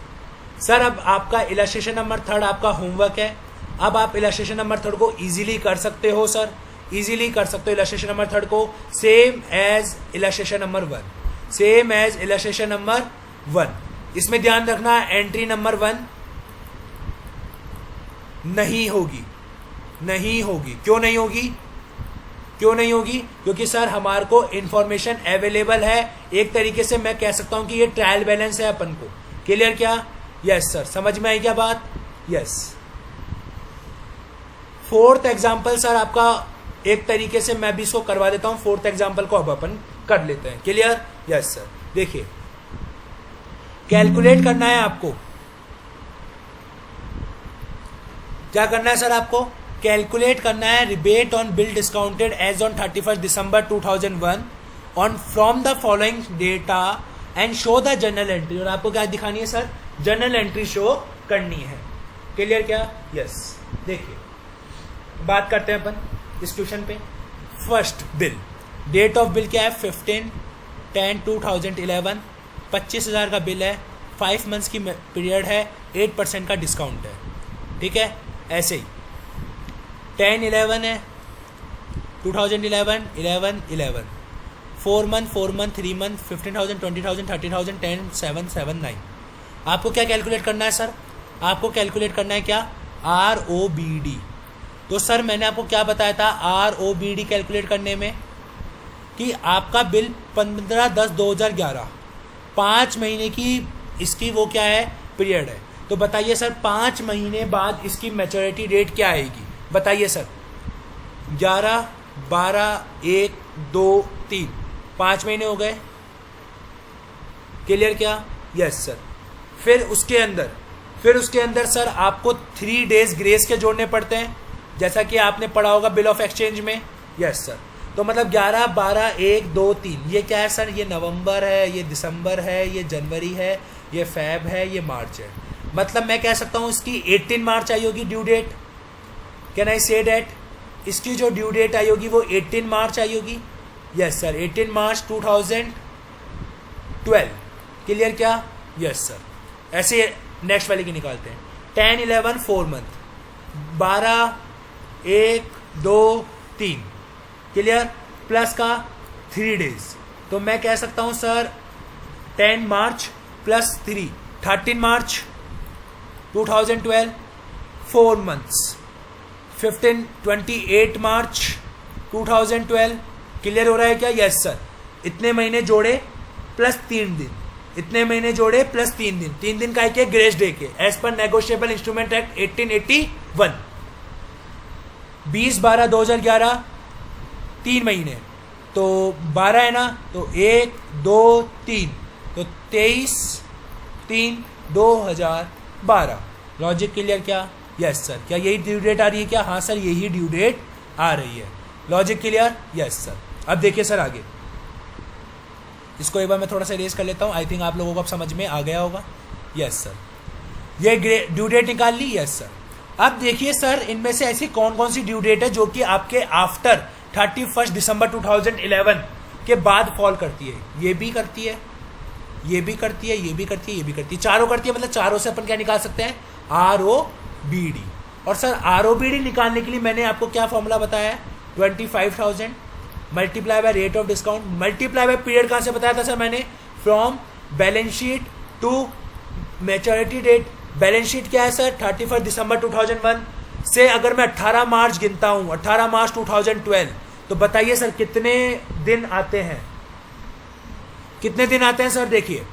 सर अब आपका इलस्ट्रेशन नंबर 3 आपका होमवर्क है। अब आप इलस्ट्रेशन नंबर 3 को इजीली कर सकते हो सर, इजीली कर सकते हो इलस्ट्रेशन नंबर 3 को। Same as illustration number 1, same as illustration number 1। इसमें ध्यान रखना, एंट्री नंबर 1 नहीं होगी, नहीं होगी। क्यों नहीं होगी? क्यों नहीं होगी? क्योंकि सर हमारे को इंफॉर्मेशन अवेलेबल है। एक तरीके से मैं कह सकता हूं कि ये ट्रायल बैलेंस है अपन को। क्लियर क्या? Yes sir. समझ में आई क्या बात? यस। 4th एग्जाम्पल सर आपका एक तरीके से मैं भी इसको करवा देता हूं। 4th एग्जाम्पल को अब अपन कर लेते हैं। क्लियर? Yes sir. देखिए, कैलकुलेट करना है आपको। क्या करना है सर आपको? कैलकुलेट करना है rebate on bill discounted as on 31 December 2001 on from the following data and show the journal entry. और आपको क्या दिखानी है सर? जर्नल एंट्री शो करनी है। क्लियर क्या? यस। देखिए, बात करते हैं अपन इस क्वेश्चन पे। First bill, date of bill क्या है? 15/10/2011। 25,000 का बिल है, 5 मंथ्स की पीरियड है, 8% का डिस्काउंट है। ठीक है, ऐसे ही 10/11 है, 2011, 11/11, 4 मंथ, 3 मंथ, 15,000, 20,000, 30,000, 10, 7, 7, 9। आपको क्या कैलकुलेट करना है सर? आपको कैलकुलेट करना है क्या? ROBD। तो सर मैंने आपको क्या बताया था ROBD कैलकुलेट करने में? कि आपका बिल 15/10/2011, 5 महीने की इसकी वो क्या है? पीरियड है। तो बताइए सर 5 महीने बाद इसकी मैच्योरिटी डेट क्या आएगी? बताइए सर। 11, 12, 1, 2, 3, 5 महीने हो गए। क्लियर क्या? Yes sir. फिर उसके अंदर सर आपको 3 डेज ग्रेस के जोड़ने पड़ते हैं, जैसा कि आपने पढ़ा होगा बिल ऑफ एक्सचेंज में। Yes sir. तो मतलब 11, 12, 1, 2, 3 ये क्या है सर? ये नवंबर है, ये दिसंबर है, ये जनवरी है, ये फेब है, ये मार्च है। मतलब मैं कह सकता हूँ इसकी 18 मार्च आई होगी ड्यू डेट। कैन आई से डेट? इसकी जो ड्यू डेट आई होगी वो 18 मार्च आई होगी। यस सर, 18 मार्च 2012। क्लियर क्या? Yes sir. ऐसे नेक्स्ट वाले की निकालते हैं। 10, 11 4 मंथ, 12, 1, 2, 3। क्लियर? प्लस का 3 डेज। तो मैं कह सकता हूं सर 10 मार्च प्लस 3, 13 मार्च 2012, 4 मंथ्स। 28 मार्च 2012। क्लियर हो रहा है क्या? Yes sir. इतने महीने जोड़े प्लस 3 दिन, इतने महीने जोड़े प्लस 3 दिन, 3 दिन का के ग्रेस डे के as per negotiable instrument act 1881। 20/12/2011 3 महीने, तो 12 है ना, तो 1, 2, 3, तो 23/3/2012। लॉजिक क्लियर क्या? Yes sir. क्या यही ड्यू डेट आ रही है क्या? हाँ सर, यही ड्यू डेट आ रही है। Logic clear? Yes sir. अब देखिए सर आगे, इसको एक बार मैं थोड़ा सा रेस कर लेता हूँ। आई थिंक आप लोगों को अब समझ में आ गया होगा। यस सर, ये ड्यू डेट निकाल ली। Yes sir. अब देखिए सर, इनमें से ऐसी कौन कौन सी ड्यू डेट है जो कि आपके आफ्टर 31 दिसंबर 2011 के बाद फॉल करती है। ये भी करती है, ये भी करती है, ये भी करती है, ये भी करती है, चारों करती है। मतलब चारों से अपन क्या निकाल सकते हैं? ROBD। और सर ROBD निकालने के लिए मैंने आपको क्या फॉर्मूला बताया है? 25,000 multiply by rate of discount multiply by period. कहाँ से बताया था सर मैंने? From balance sheet to maturity date. Balance sheet क्या है सर? 31 दिसंबर 2001 से अगर मैं 18 मार्च गिनता हूं, 18 मार्च 2012, तो बताइए सर कितने दिन आते हैं? कितने दिन आते हैं सर? देखिए,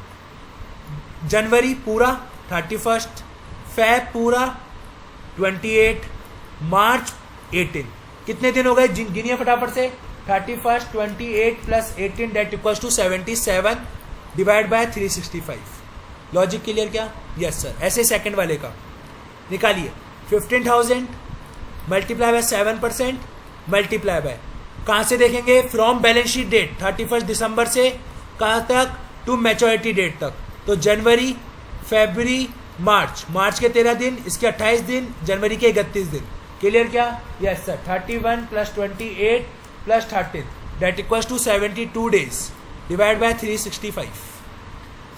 जनवरी पूरा 31, फेब पूरा 28, मार्च 18। कितने दिन हो गए? गिनिए फटाफट से। 31, 28 plus 18 that equals to 77 divide by 365। Logic clear क्या? Yes sir. ऐसे सेकंड वाले का निकालिए। 15,000 मल्टीप्लाई बाय 7% मल्टीप्लाई बाय, कहाँ से देखेंगे? फ्रॉम बैलेंस शीट डेट 31 दिसंबर से कहाँ तक? टू मैच्योरिटी डेट तक। तो जनवरी, फरवरी, मार्च, मार्च के 13 दिन, इसके 28 दिन, जनवरी के 31 दिन। क्लियर क्या? Yes sir. 31 plus 28 plus 13 that equals to 72 days divide by 365।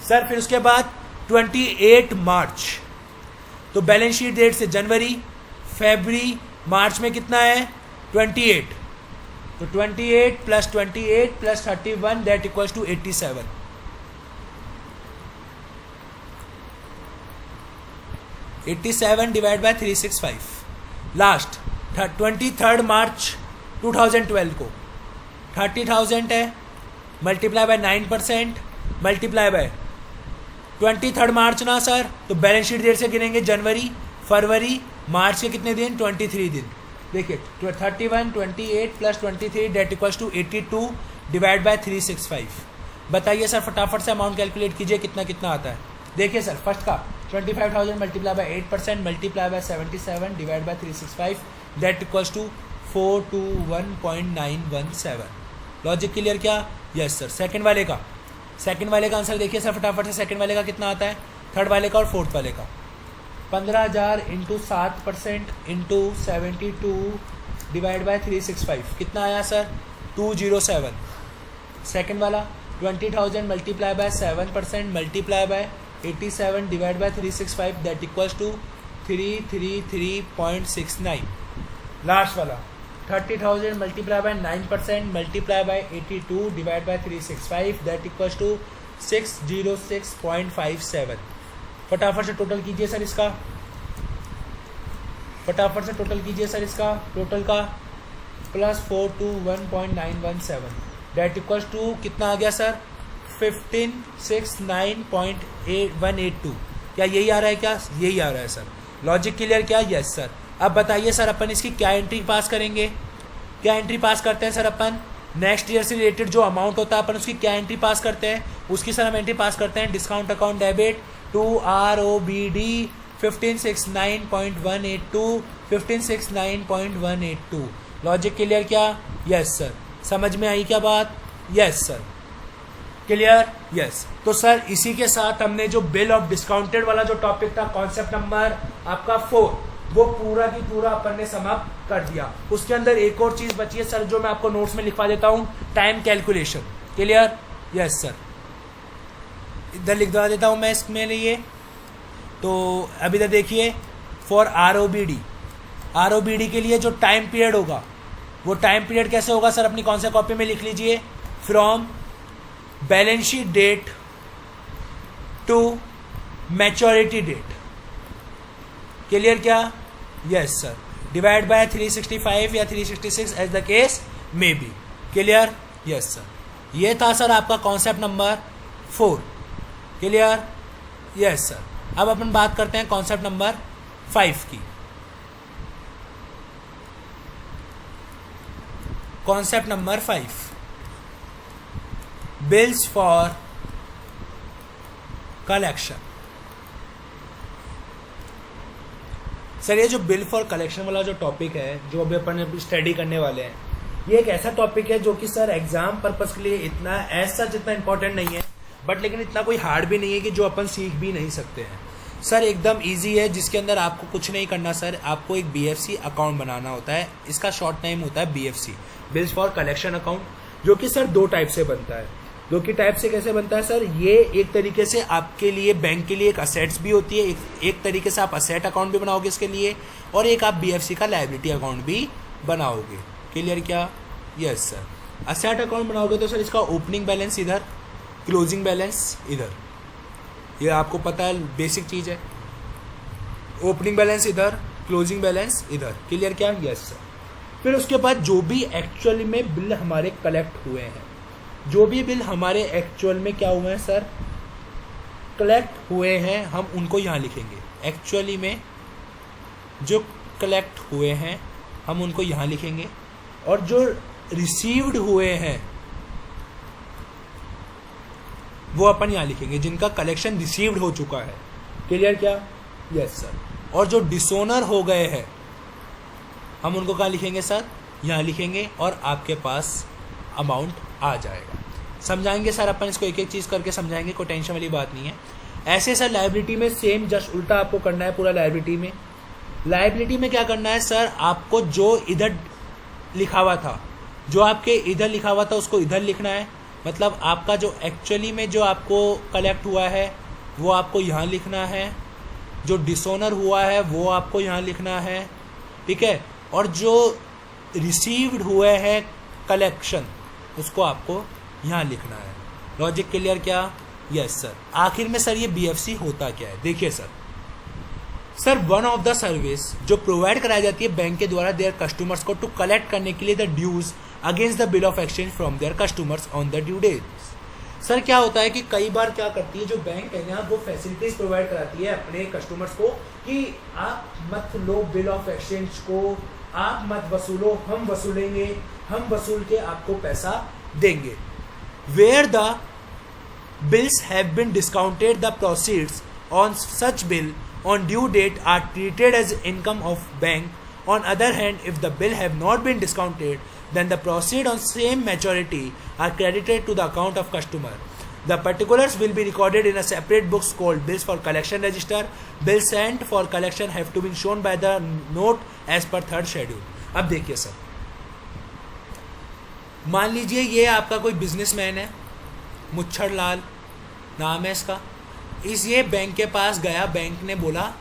Sir फिर उसके बाद 28 मार्च, तो बैलेंस शीट डेट से जनवरी, फरवरी, मार्च में कितना है? 28। तो 28 plus 28 plus 31 that equals to 87। 87 divide by 365। Last 23 March 2012 को 30,000 है, multiply by 9% multiply by 23 March ना सर, तो बैलेंस शीट डेट से गिनेंगे जनवरी, फरवरी, मार्च के कितने दिन? 23 दिन। देखिए 31, 28 plus 23 date equals to 82 divide by 365। बताइए सर फटाफट से अमाउंट कैलकुलेट कीजिए, कितना कितना आता है। देखिए सर फर्स्ट का 25,000 multiply by 8% multiply by 77 divide by 365 that equals to 421.917। Logic clear क्या? Yes sir. सेकंड वाले का आंसर देखिए सर फटाफट से। सेकंड वाले का कितना आता है? थर्ड वाले का और फोर्थ वाले का 15,000 इंटू 7% इंटू 72 डिवाइड बाय 365 कितना आया सर? 207। सेकंड वाला 20,000 multiply by 7% multiply by 87 divide by 365 that equals to 333.69। Last वाला 30,000 multiply by 9% multiply by 82 divide by 365 that equals to 606.57। फटाफट से टोटल कीजिए सर इसका, फटाफट से टोटल कीजिए सर इसका। टोटल का प्लस 421.917 दैट इक्वल्स टू कितना आ गया सर? 1569.182। क्या यही आ रहा है? क्या यही आ रहा है सर? लॉजिक क्लियर क्या? Yes sir. अब बताइए सर अपन इसकी क्या एंट्री पास करेंगे? क्या एंट्री पास करते हैं सर अपन? नेक्स्ट ईयर से रिलेटेड जो अमाउंट होता है अपन उसकी क्या एंट्री पास करते हैं? उसकी सर हम एंट्री पास करते हैं discount account debit to ROBD 1569.182 1569.182। Logic clear क्या? Yes sir. समझ में आई क्या बात? Yes sir, clear? यस। तो सर इसी के साथ हमने जो बिल ऑफ डिस्काउंटेड वाला जो टॉपिक था, कॉन्सेप्ट नंबर आपका 4, वो पूरा की पूरा अपन ने समाप्त कर दिया। उसके अंदर एक और चीज बची है सर, जो मैं आपको नोट्स में लिखवा देता हूं, time calculation. Clear? Yes sir, इधर लिखवा देता हूं मैं इसमें लिए। तो अभी तक देखिए, फॉर आरओबीडी के लिए जो टाइम पीरियड होगा, वो टाइम पीरियड कैसे होगा सर? अपनी कौन से कॉपी में लिख लीजिए, from balance sheet date to maturity date. Clear क्या? यस सर, डिवाइड बाय 365 या 366 as the case may be. Clear? Yes sir, ये था सर आपका concept number 4। Clear? Yes sir. अब अपन बात करते हैं कॉन्सेप्ट नंबर 5 की। Concept number 5, bills for collection. Sir ये जो बिल फॉर कलेक्शन वाला जो टॉपिक है, जो अभी अपन स्टडी करने वाले हैं, ये एक ऐसा टॉपिक है जो कि सर एग्जाम पर्पस के लिए इतना ऐसा जितना इंपॉर्टेंट नहीं है, बट लेकिन इतना कोई हार्ड भी नहीं है कि जो अपन सीख भी नहीं सकते हैं। सर एकदम इजी है, जिसके अंदर आपको कुछ नहीं करना सर, आपको एक BFC अकाउंट बनाना होता है। इसका शॉर्ट नेम होता है BFC, bills for collection account, जो कि सर 2 टाइप से बनता है। 2 की टाइप से कैसे बनता है सर? ये एक तरीके से आपके लिए बैंक के लिए एक असेट्स भी होती है, एक तरीके से आप असेट अकाउंट भी बनाओगे इसके लिए, और एक आप BFC का लायबिलिटी अकाउंट भी बनाओगे। क्लियर क्या? Yes sir. असेट अकाउंट बनाओगे तो सर इसका ओपनिंग बैलेंस इधर, क्लोजिंग बैलेंस इधर, ये आपको पता है, बेसिक चीज़ है। ओपनिंग बैलेंस इधर, क्लोजिंग बैलेंस इधर। क्लियर क्या? Yes sir. फिर उसके बाद जो भी एक्चुअली में बिल हमारे कलेक्ट हुए हैं, जो भी बिल हमारे एक्चुअल में क्या हुए हैं सर, कलेक्ट हुए हैं, हम उनको यहाँ लिखेंगे। एक्चुअली में जो कलेक्ट हुए हैं हम उनको यहाँ लिखेंगे, और जो रिसीव्ड हुए हैं वो अपन यहाँ लिखेंगे, जिनका कलेक्शन रिसीव्ड हो चुका है। क्लियर क्या? Yes sir. और जो डिसोनर हो गए हैं हम उनको कहाँ लिखेंगे सर? यहाँ लिखेंगे, और आपके पास अमाउंट आ जाएगा। समझाएंगे सर अपन इसको, एक एक चीज़ करके समझाएंगे, कोई टेंशन वाली बात नहीं है। ऐसे सर लायबिलिटी में सेम जस्ट उल्टा आपको करना है पूरा। लायबिलिटी में क्या करना है सर? आपको जो इधर लिखा हुआ था, जो आपके इधर लिखा हुआ था उसको इधर लिखना है। मतलब आपका जो एक्चुअली में जो आपको कलेक्ट हुआ है वो आपको यहाँ लिखना है, जो डिसोनर हुआ है वो आपको यहाँ लिखना है, ठीक है। और जो रिसीव्ड हुए हैं कलेक्शन उसको आपको यहाँ लिखना है। लॉजिक क्लियर क्या? Yes sir. आखिर में सर ये BFC होता क्या है? देखिए sir one of the service जो प्रोवाइड कराई जाती है बैंक के द्वारा देयर कस्टमर्स को टू कलेक्ट करने के लिए the dues against the bill of exchange from their customers on the due date. Sir क्या होता है कि कई बार क्या करती है जो बैंक है ना, वो फैसिलिटीज प्रोवाइड कराती है अपने कस्टमर्स को कि आप मत लो बिल ऑफ एक्सचेंज को, आप मत वसूलो, हम वसूलेंगे, हम वसूल के आपको पैसा देंगे। Where the bills have been discounted, the proceeds on such bill on due date are treated as income of bank. On other hand, if the bill have not been discounted, then the proceeds on same maturity are credited to the account of customer. The particulars will be recorded in a separate book called bills for collection register. Bills sent for collection have to be shown by the note as per third schedule. अब देखिए sir, मान लीजिए ये आपका कोई businessman है, मुच्छर लाल नाम है इसका। ये बैंक के पास गया, बैंक ने बोला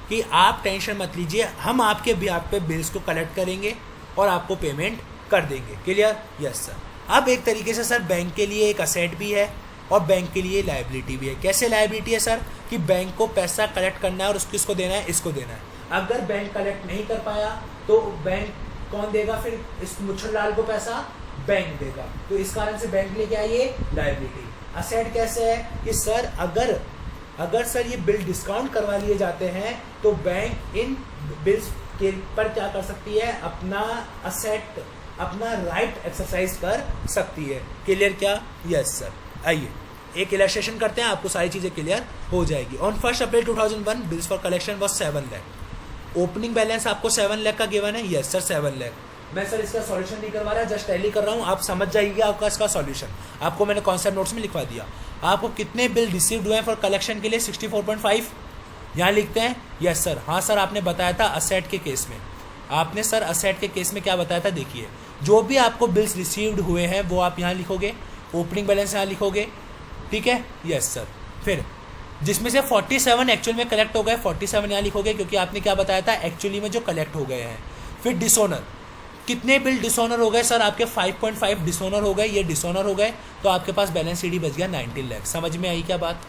कि आप टेंशन मत लीजिए, हम आपके बिहाफ पे बिल्स को कलेक्ट करेंगे और आपको पेमेंट कर देंगे। क्लियर? Yes sir. अब एक तरीके से सर बैंक के लिए एक असेट भी है और बैंक के लिए लायबिलिटी भी है। कैसे लायबिलिटी है सर? कि बैंक को पैसा कलेक्ट करना है और उसको इसको देना है, इसको देना है। अगर बैंक कलेक्ट नहीं कर पाया तो बैंक कौन देगा फिर इस मुच्छर लाल को पैसा? बैंक देगा। तो इस कारण से बैंक लेके आइए लायबिलिटी। असेट कैसे है कि सर अगर सर ये बिल डिस्काउंट करवा लिए जाते हैं तो बैंक इन बिल्स के पर क्या कर सकती है? अपना असेट, अपना राइट एक्सरसाइज कर सकती है। क्लियर क्या? Yes sir. आइए एक इलस्ट्रेशन करते हैं, आपको सारी चीजें क्लियर हो जाएगी। On 1 April 2001 bills for collection was 7 lakh. Opening balance आपको 7 लाख का गिवन है। Yes sir 7 lakh. मैं सर इसका सॉल्यूशन नहीं करवा रहा, जस्ट टैली कर रहा हूँ, आप समझ जाइए आपका इसका सॉल्यूशन। आपको मैंने कॉन्सेप्ट नोट्स में लिखवा दिया। आपको कितने बिल रिसीव्ड हुए हैं फॉर कलेक्शन के लिए 64.5 यहाँ लिखते हैं। यस सर, हाँ सर आपने बताया था असेट के केस में, आपने सर असेट के केस में क्या बताया था, देखिए जो भी आपको बिल्स रिसीव्ड हुए हैं वो आप यहाँ लिखोगे, ओपनिंग बैलेंस यहाँ लिखोगे, ठीक है। यस सर, फिर जिसमें से 47 एक्चुअल में कलेक्ट हो गए 47 यहाँ लिखोगे, क्योंकि आपने क्या बताया था एक्चुअली में जो कलेक्ट हो गए हैं। फिर डिसोनर, कितने बिल डिसोनर हो गए सर, आपके 5.5 डिसोनर हो गए, ये डिसोनर हो गए, तो आपके पास बैलेंस शीट बच गया 19 लाख। समझ में आई क्या बात,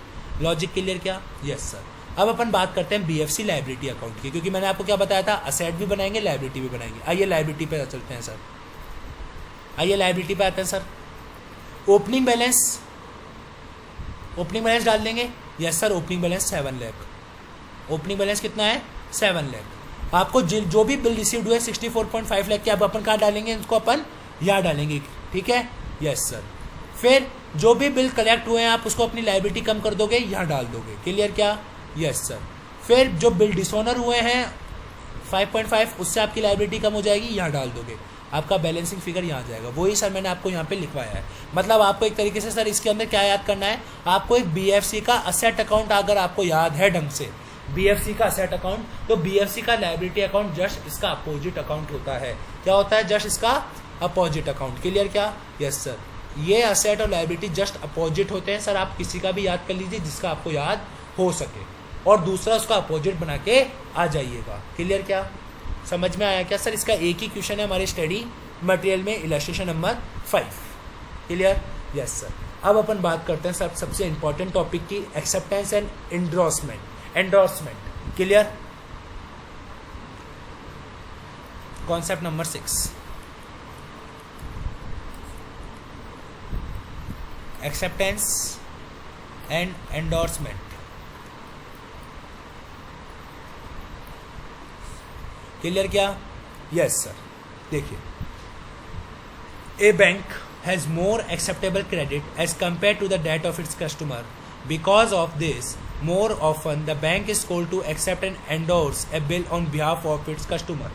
लॉजिक क्लियर क्या। यस सर, अब अपन बात करते हैं बीएफसी लाइबिलिटी अकाउंट की, क्योंकि मैंने आपको क्या बताया था असेट भी बनाएंगे लाइबिलिटी भी बनाएंगे। आइए लाइबिलिटी पे चलते हैं सर, आइए लाइबिलिटी पे आते हैं सर। ओपनिंग बैलेंस डाल देंगे। Yes sir, opening balance 7 lakh, opening balance कितना है 7 लाख। आपको जो भी बिल रिसीव्ड हुए 64.5 लाख के, अब अपन कहाँ डालेंगे, उसको अपन यहाँ डालेंगे, ठीक है। यस सर, फिर जो भी बिल कलेक्ट हुए हैं आप उसको अपनी लाइबिलिटी कम कर दोगे, यहाँ डाल दोगे, क्लियर क्या। यस सर, फिर जो बिल डिसोनर हुए हैं 5.5 उससे आपकी लाइबिलिटी कम हो जाएगी, यहाँ डाल दोगे, आपका बैलेंसिंग फिगर यहाँ जाएगा। वही सर मैंने आपको यहाँ पे लिखवाया है। मतलब आपको एक तरीके से सर इसके अंदर क्या याद करना है, आपको एक बीएफसी का असेट अकाउंट अगर आपको याद है ढंग से, बीएफसी का असेट अकाउंट, तो बीएफसी का लायबिलिटी अकाउंट जस्ट इसका अपोजिट अकाउंट होता है। क्या होता है, जस्ट इसका अपोजिट अकाउंट, क्लियर क्या। यस सर, ये असेट और लायबिलिटी जस्ट अपोजिट होते हैं सर। आप किसी का भी याद कर लीजिए जिसका आपको याद हो सके, और दूसरा उसका अपोजिट बना के आ जाइएगा, क्लियर क्या, समझ में आया क्या सर। इसका एक ही क्वेश्चन है हमारे स्टडी मटेरियल में, illustration number 5, clear. Yes sir, अब अपन बात करते हैं सर सबसे इंपॉर्टेंट टॉपिक की, acceptance and endorsement, clear. Concept number 6, acceptance and endorsement. Clear क्या। यस सर, देखिए, a bank has more acceptable credit as compare to the debt of its customer. Because of this, more often the bank is called to accept and endorse a bill on behalf of its customer.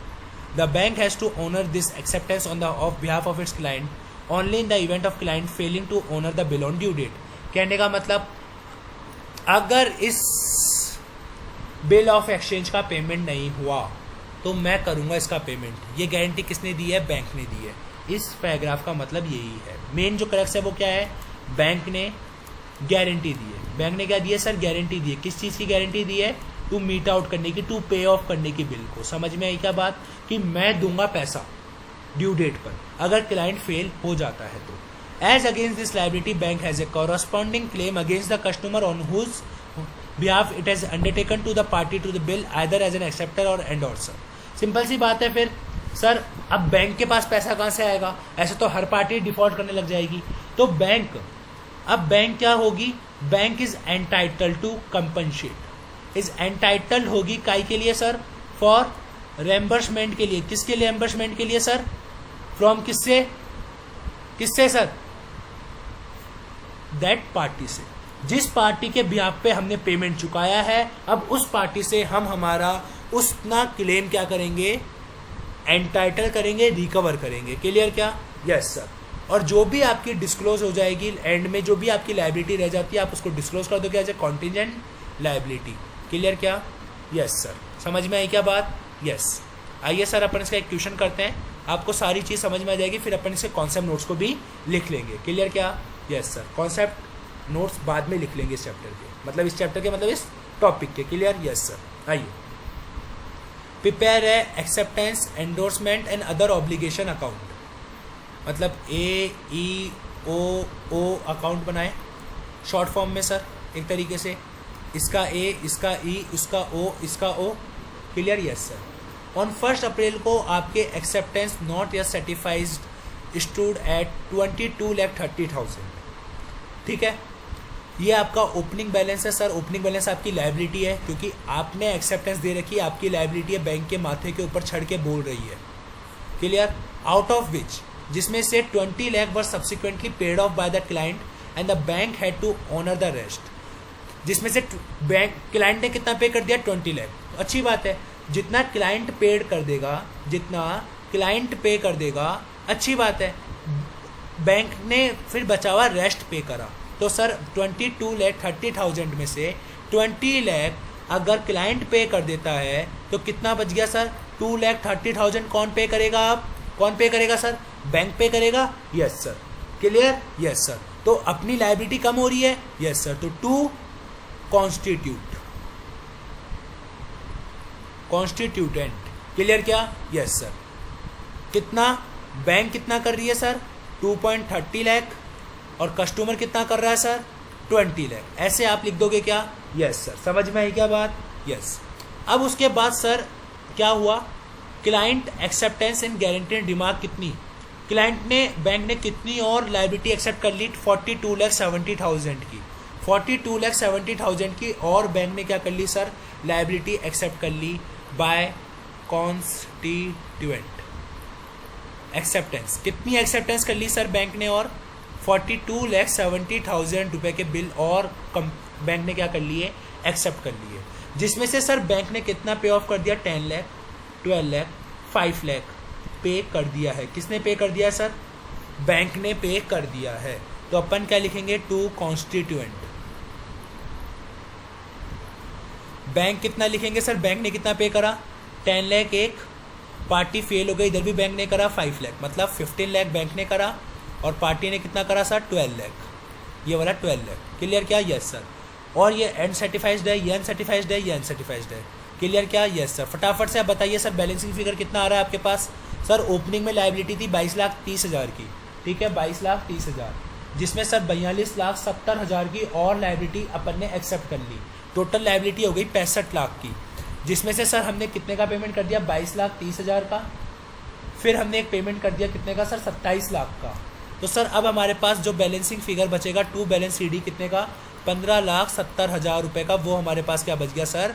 The bank has to honor this acceptance on the of behalf of its client only in the event of client failing to honor the bill on due date. कहने का मतलब, अगर इस bill of exchange का payment नहीं हुआ तो मैं करूंगा इसका पेमेंट। ये गारंटी किसने दी है, बैंक ने दी है। इस पैराग्राफ का मतलब यही है, मेन जो करेक्ट है वो क्या है, बैंक ने गारंटी दी है। बैंक ने क्या दी है सर, गारंटी दी है। किस चीज़ की गारंटी दी है, टू मीट आउट करने की, टू पे ऑफ करने की बिल को। समझ में आई क्या बात, कि मैं दूंगा पैसा ड्यू डेट पर अगर क्लाइंट फेल हो जाता है तो। As against this liability bank has a corresponding claim against the customer on whose behalf it has undertaken to the party to the bill either as an acceptor और endorser. Simple सी बात है। फिर sir अब bank के पास पैसा कहाँ से आएगा, ऐसे तो हर पार्टी डिफॉल्ट करने लग जाएगी। तो बैंक क्या होगी, bank is entitled to compensate, is entitled होगी काई के लिए सर, फॉर रेम्बर्समेंट के लिए। किसके लिए रेम्बर्समेंट के लिए सर, फ्रॉम किससे सर, दैट पार्टी से, जिस पार्टी के बिहाफ पे हमने पेमेंट चुकाया है। अब उस पार्टी से हम हमारा उतना क्लेम क्या करेंगे, एंटाइटल करेंगे, रिकवर करेंगे। क्लियर क्या। Yes sir. और जो भी आपकी डिस्क्लोज हो जाएगी एंड में, जो भी आपकी लायबिलिटी रह जाती है आप उसको डिस्क्लोज कर दोगे as a contingent liability. Clear क्या। यस सर, समझ में आई क्या बात। यस, आइए सर अपन इसका एक क्वेश्चन करते हैं, आपको सारी चीज़ समझ में आ जाएगी, फिर अपन इसके कॉन्सेप्ट नोट्स को भी लिख लेंगे। क्लियर क्या। यस सर, कॉन्सेप्ट नोट्स बाद में लिख लेंगे इस चैप्टर के, मतलब इस चैप्टर के मतलब इस टॉपिक के। क्लियर। Yes sir. आइए, प्रिपेयर है acceptance, endorsement and other obligation account, मतलब AEOO अकाउंट बनाए शॉर्ट फॉर्म में सर, एक तरीके से इसका A, इसका E, उसका O, इसका O। Clear. Yes sir. On 1 अप्रैल को आपके acceptance not yet certified stood at 22,30,000। ठीक है, ये आपका ओपनिंग बैलेंस है सर। ओपनिंग बैलेंस आपकी लायबिलिटी है, क्योंकि आपने एक्सेप्टेंस दे रखी है, आपकी लायबिलिटी है, बैंक के माथे के ऊपर चढ़ के बोल रही है। क्लियर। आउट ऑफ विच, जिसमें से 20 lakh were subsequently paid off by the client and the bank had to honour the rest. जिसमें से बैंक क्लाइंट ने कितना पे कर दिया, 20 लाख। अच्छी बात है, जितना क्लाइंट पेड कर देगा, जितना क्लाइंट पे कर देगा, अच्छी बात है, बैंक ने फिर बचा हुआ रेस्ट पे करा। तो सर 22,30,000 में से 20 लाख अगर क्लाइंट पे कर देता है तो कितना बच गया सर? 2,30,000 कौन पे करेगा? आप कौन पे करेगा सर? बैंक पे करेगा। Yes sir, clear? Yes sir. तो अपनी लायबिलिटी कम हो रही है। Yes sir. तो टू कॉन्स्टिट्यूटेंट, क्लियर क्या? Yes sir. कितना बैंक कितना कर रही है सर? 2.30 लाख और कस्टमर कितना कर रहा है सर? 20 लाख। ऐसे आप लिख दोगे क्या? Yes sir. समझ में आई क्या बात? यस। अब उसके बाद सर क्या हुआ? Client acceptance and guaranteed demand कितनी? क्लाइंट ने, बैंक ने कितनी और लायबिलिटी एक्सेप्ट कर ली? 42,70,000 की। 42,70,000 की और बैंक ने क्या कर ली सर? लायबिलिटी एक्सेप्ट कर ली बाय कॉन्स्टिट्यूएंट। एक्सेप्टेंस कितनी एक्सेप्टेंस कर ली सर बैंक ने? और 42,70,000 रुपये के बिल और बैंक ने क्या कर लिए? एक्सेप्ट कर लिए। जिसमें से सर बैंक ने कितना पे ऑफ कर दिया? 10 लाख, 12 लाख, 5 लाख पे कर दिया है। किसने पे कर दिया है सर? बैंक ने पे कर दिया है। तो अपन क्या लिखेंगे? To constituent. बैंक कितना लिखेंगे सर? बैंक ने कितना पे करा? 10 लाख। एक पार्टी फेल हो गई, इधर भी बैंक ने करा 5 लाख, मतलब 15 लाख बैंक ने करा और पार्टी ने कितना करा सर? 12 लाख। ये वाला 12 लाख। क्लियर क्या? Yes sir. और ये अनसर्टिफाइड है, ये अनसर्टिफाइड है, ये अनसर्टिफाइड है। क्लियर क्या? Yes sir. फटाफट से आप बताइए सर बैलेंसिंग फिगर कितना आ रहा है आपके पास? सर ओपनिंग में लायबिलिटी थी 22,30,000 की, ठीक है, 22,30,000, जिसमें सर 42,70,000 की और लायबिलिटी अपन ने एक्सेप्ट कर ली। टोटल लायबिलिटी हो गई 65 लाख की, जिसमें से सर हमने कितने का पेमेंट कर दिया? 22,30,000 का। फिर हमने एक पेमेंट कर दिया कितने का सर? 27 लाख का। तो सर अब हमारे पास जो बैलेंसिंग फिगर बचेगा टू बैलेंस CD कितने का? 15,70,000 रुपये का। वो हमारे पास क्या बच गया सर?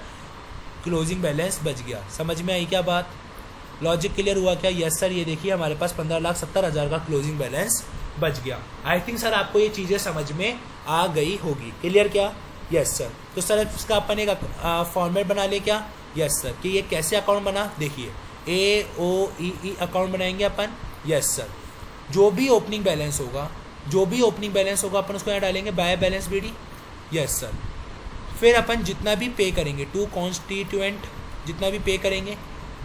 क्लोजिंग बैलेंस बच गया। समझ में आई क्या बात? लॉजिक क्लियर हुआ क्या? Yes sir. ये देखिए हमारे पास 15,70,000 का क्लोजिंग बैलेंस बच गया। आई थिंक सर आपको ये चीज़ें समझ में आ गई होगी। क्लियर क्या? Yes sir. तो सर इसका अपन एक फॉर्मेट बना ले क्या? Yes sir. कि ये कैसे अकाउंट बना? देखिए AOEE अकाउंट बनाएंगे अपन। Yes sir. जो भी ओपनिंग बैलेंस होगा अपन उसको यहाँ डालेंगे by balance BD। Yes sir. फिर अपन जितना भी पे करेंगे टू कॉन्स्टिट्यूएंट, जितना भी पे करेंगे,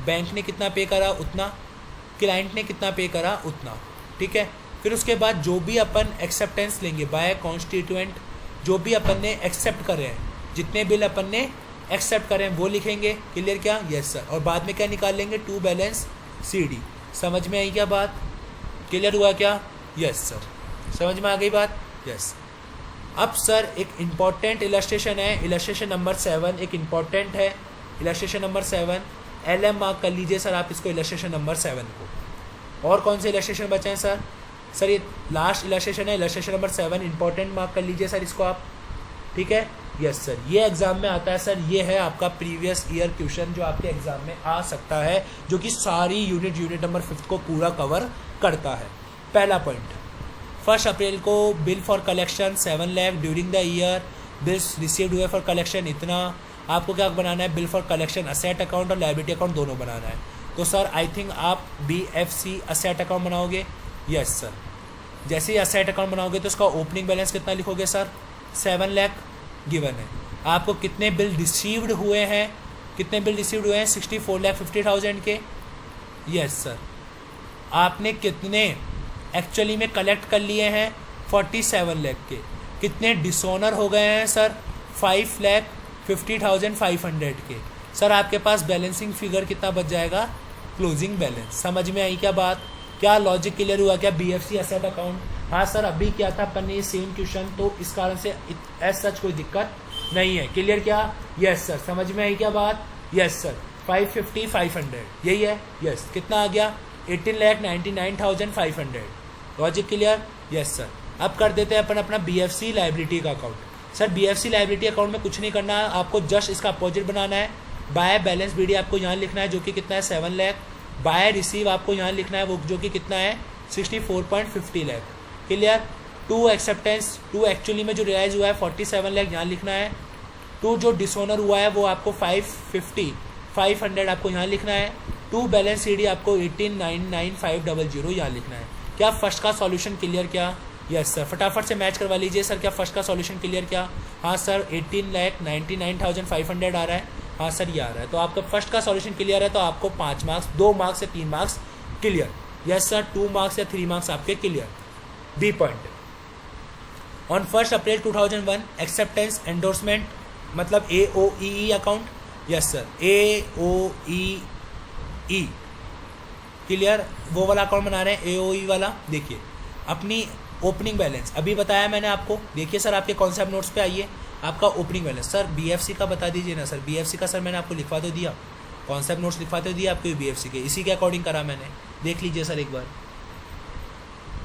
बैंक ने कितना पे करा उतना, क्लाइंट ने कितना पे करा उतना, ठीक है। फिर उसके बाद जो भी अपन एक्सेप्टेंस लेंगे बाय कॉन्स्टिट्यूएंट, जो भी अपन ने एक्सेप्ट करे हैं, जितने बिल अपन ने एक्सेप्ट करें वो लिखेंगे। क्लियर क्या? Yes sir. और बाद में क्या निकाल लेंगे? To balance CD। समझ में आई क्या बात? क्लियर हुआ क्या? Yes sir. समझ में आ गई बात? यस। अब सर एक इम्पॉर्टेंट इलस्ट्रेशन है, इलस्ट्रेशन नंबर 7 एक इम्पॉर्टेंट है। इलस्ट्रेशन नंबर 7 LM मार्क कर लीजिए सर आप इसको, इलस्ट्रेशन नंबर 7 को। और कौन से इलस्ट्रेशन बचे हैं सर? सर ये लास्ट इलस्ट्रेशन है, इलस्ट्रेशन नंबर 7 इंपॉर्टेंट मार्क कर लीजिए सर इसको आप, ठीक है। Yes sir. ये एग्जाम में आता है सर, ये है आपका प्रीवियस ईयर क्वेश्चन जो आपके एग्जाम में आ सकता है, जो कि सारी यूनिट नंबर 5 को पूरा कवर करता है। पहला पॉइंट, 1 अप्रैल को bill for collection 7 lakh during the year, bills received हुए फॉर कलेक्शन इतना। आपको क्या बनाना है? Bill for collection asset account और लायबिलिटी अकाउंट दोनों बनाना है। तो सर आई थिंक आप BFC असेट अकाउंट बनाओगे। Yes sir. जैसे ही असेट अकाउंट बनाओगे तो उसका ओपनिंग बैलेंस कितना लिखोगे सर? 7 लाख गिवन है। आपको कितने बिल रिसीव्ड हुए हैं? 64,50,000 के। Yes sir. आपने कितने एक्चुअली में कलेक्ट कर लिए हैं? 47 लाख के। कितने डिसऑनर हो गए हैं सर? 5,50,500 के। सर आपके पास बैलेंसिंग फिगर कितना बच जाएगा? Closing balance. समझ में आई क्या बात? क्या लॉजिक क्लियर हुआ क्या? BFC asset account. हाँ सर अभी क्या था अपन ने सेम क्वेश्चन, तो इस कारण से एज सच कोई दिक्कत नहीं है। क्लियर क्या? Yes sir. समझ में आई क्या बात? Yes sir. 550,500 यही है। यस। कितना आ गया? 18,99,500। Logic clear? Yes sir. अब कर देते हैं अपन अपना BFC लाइबिलिटी का account. Sir BFC liability account में कुछ नहीं करना है, आपको जस्ट इसका अपोजिट बनाना है। बाय बैलेंस BD आपको यहाँ लिखना है जो कि कितना है? 7 लाख। बाय रिसीव आपको यहाँ लिखना है वो जो कि कितना है? 64.50 lakh. Clear? To acceptance, to actually में जो रियलाइज हुआ है 47 लाख यहाँ लिखना है। टू जो डिसऑनर हुआ है वो आपको 500 आपको यहाँ लिखना है। टू बैलेंस CD आपको 18,99,500 यहाँ लिखना है। क्या फर्स्ट का सॉल्यूशन क्लियर? क्या यस सर, फटाफट से मैच करवा लीजिए सर। क्या फर्स्ट का सॉल्यूशन क्लियर? क्या हाँ सर, 18,99,500 आ रहा है। हाँ सर ये आ रहा है, तो आपका फर्स्ट का सॉल्यूशन क्लियर है, तो आपको 5 मार्क्स, 2 मार्क्स या 3 marks clear. Yes sir, 2 marks या 3 मार्क्स आपके clear. B point, on 1 April 2001 acceptance endorsement मतलब AOEE account. Yes sir, AOEE clear, वो वाला अकाउंट बना रहे हैं AOE वाला। देखिए अपनी ओपनिंग बैलेंस अभी बताया मैंने आपको। देखिए सर आपके कॉन्सेप्ट नोट्स पे आइए, आपका ओपनिंग बैलेंस सर BFC का बता दीजिए ना सर। BFC का सर मैंने आपको लिखवा तो दिया, कॉन्सेप्ट नोट्स लिखवा तो दिया आपको BFC के, इसी के अकॉर्डिंग करा मैंने, देख लीजिए सर एक बार।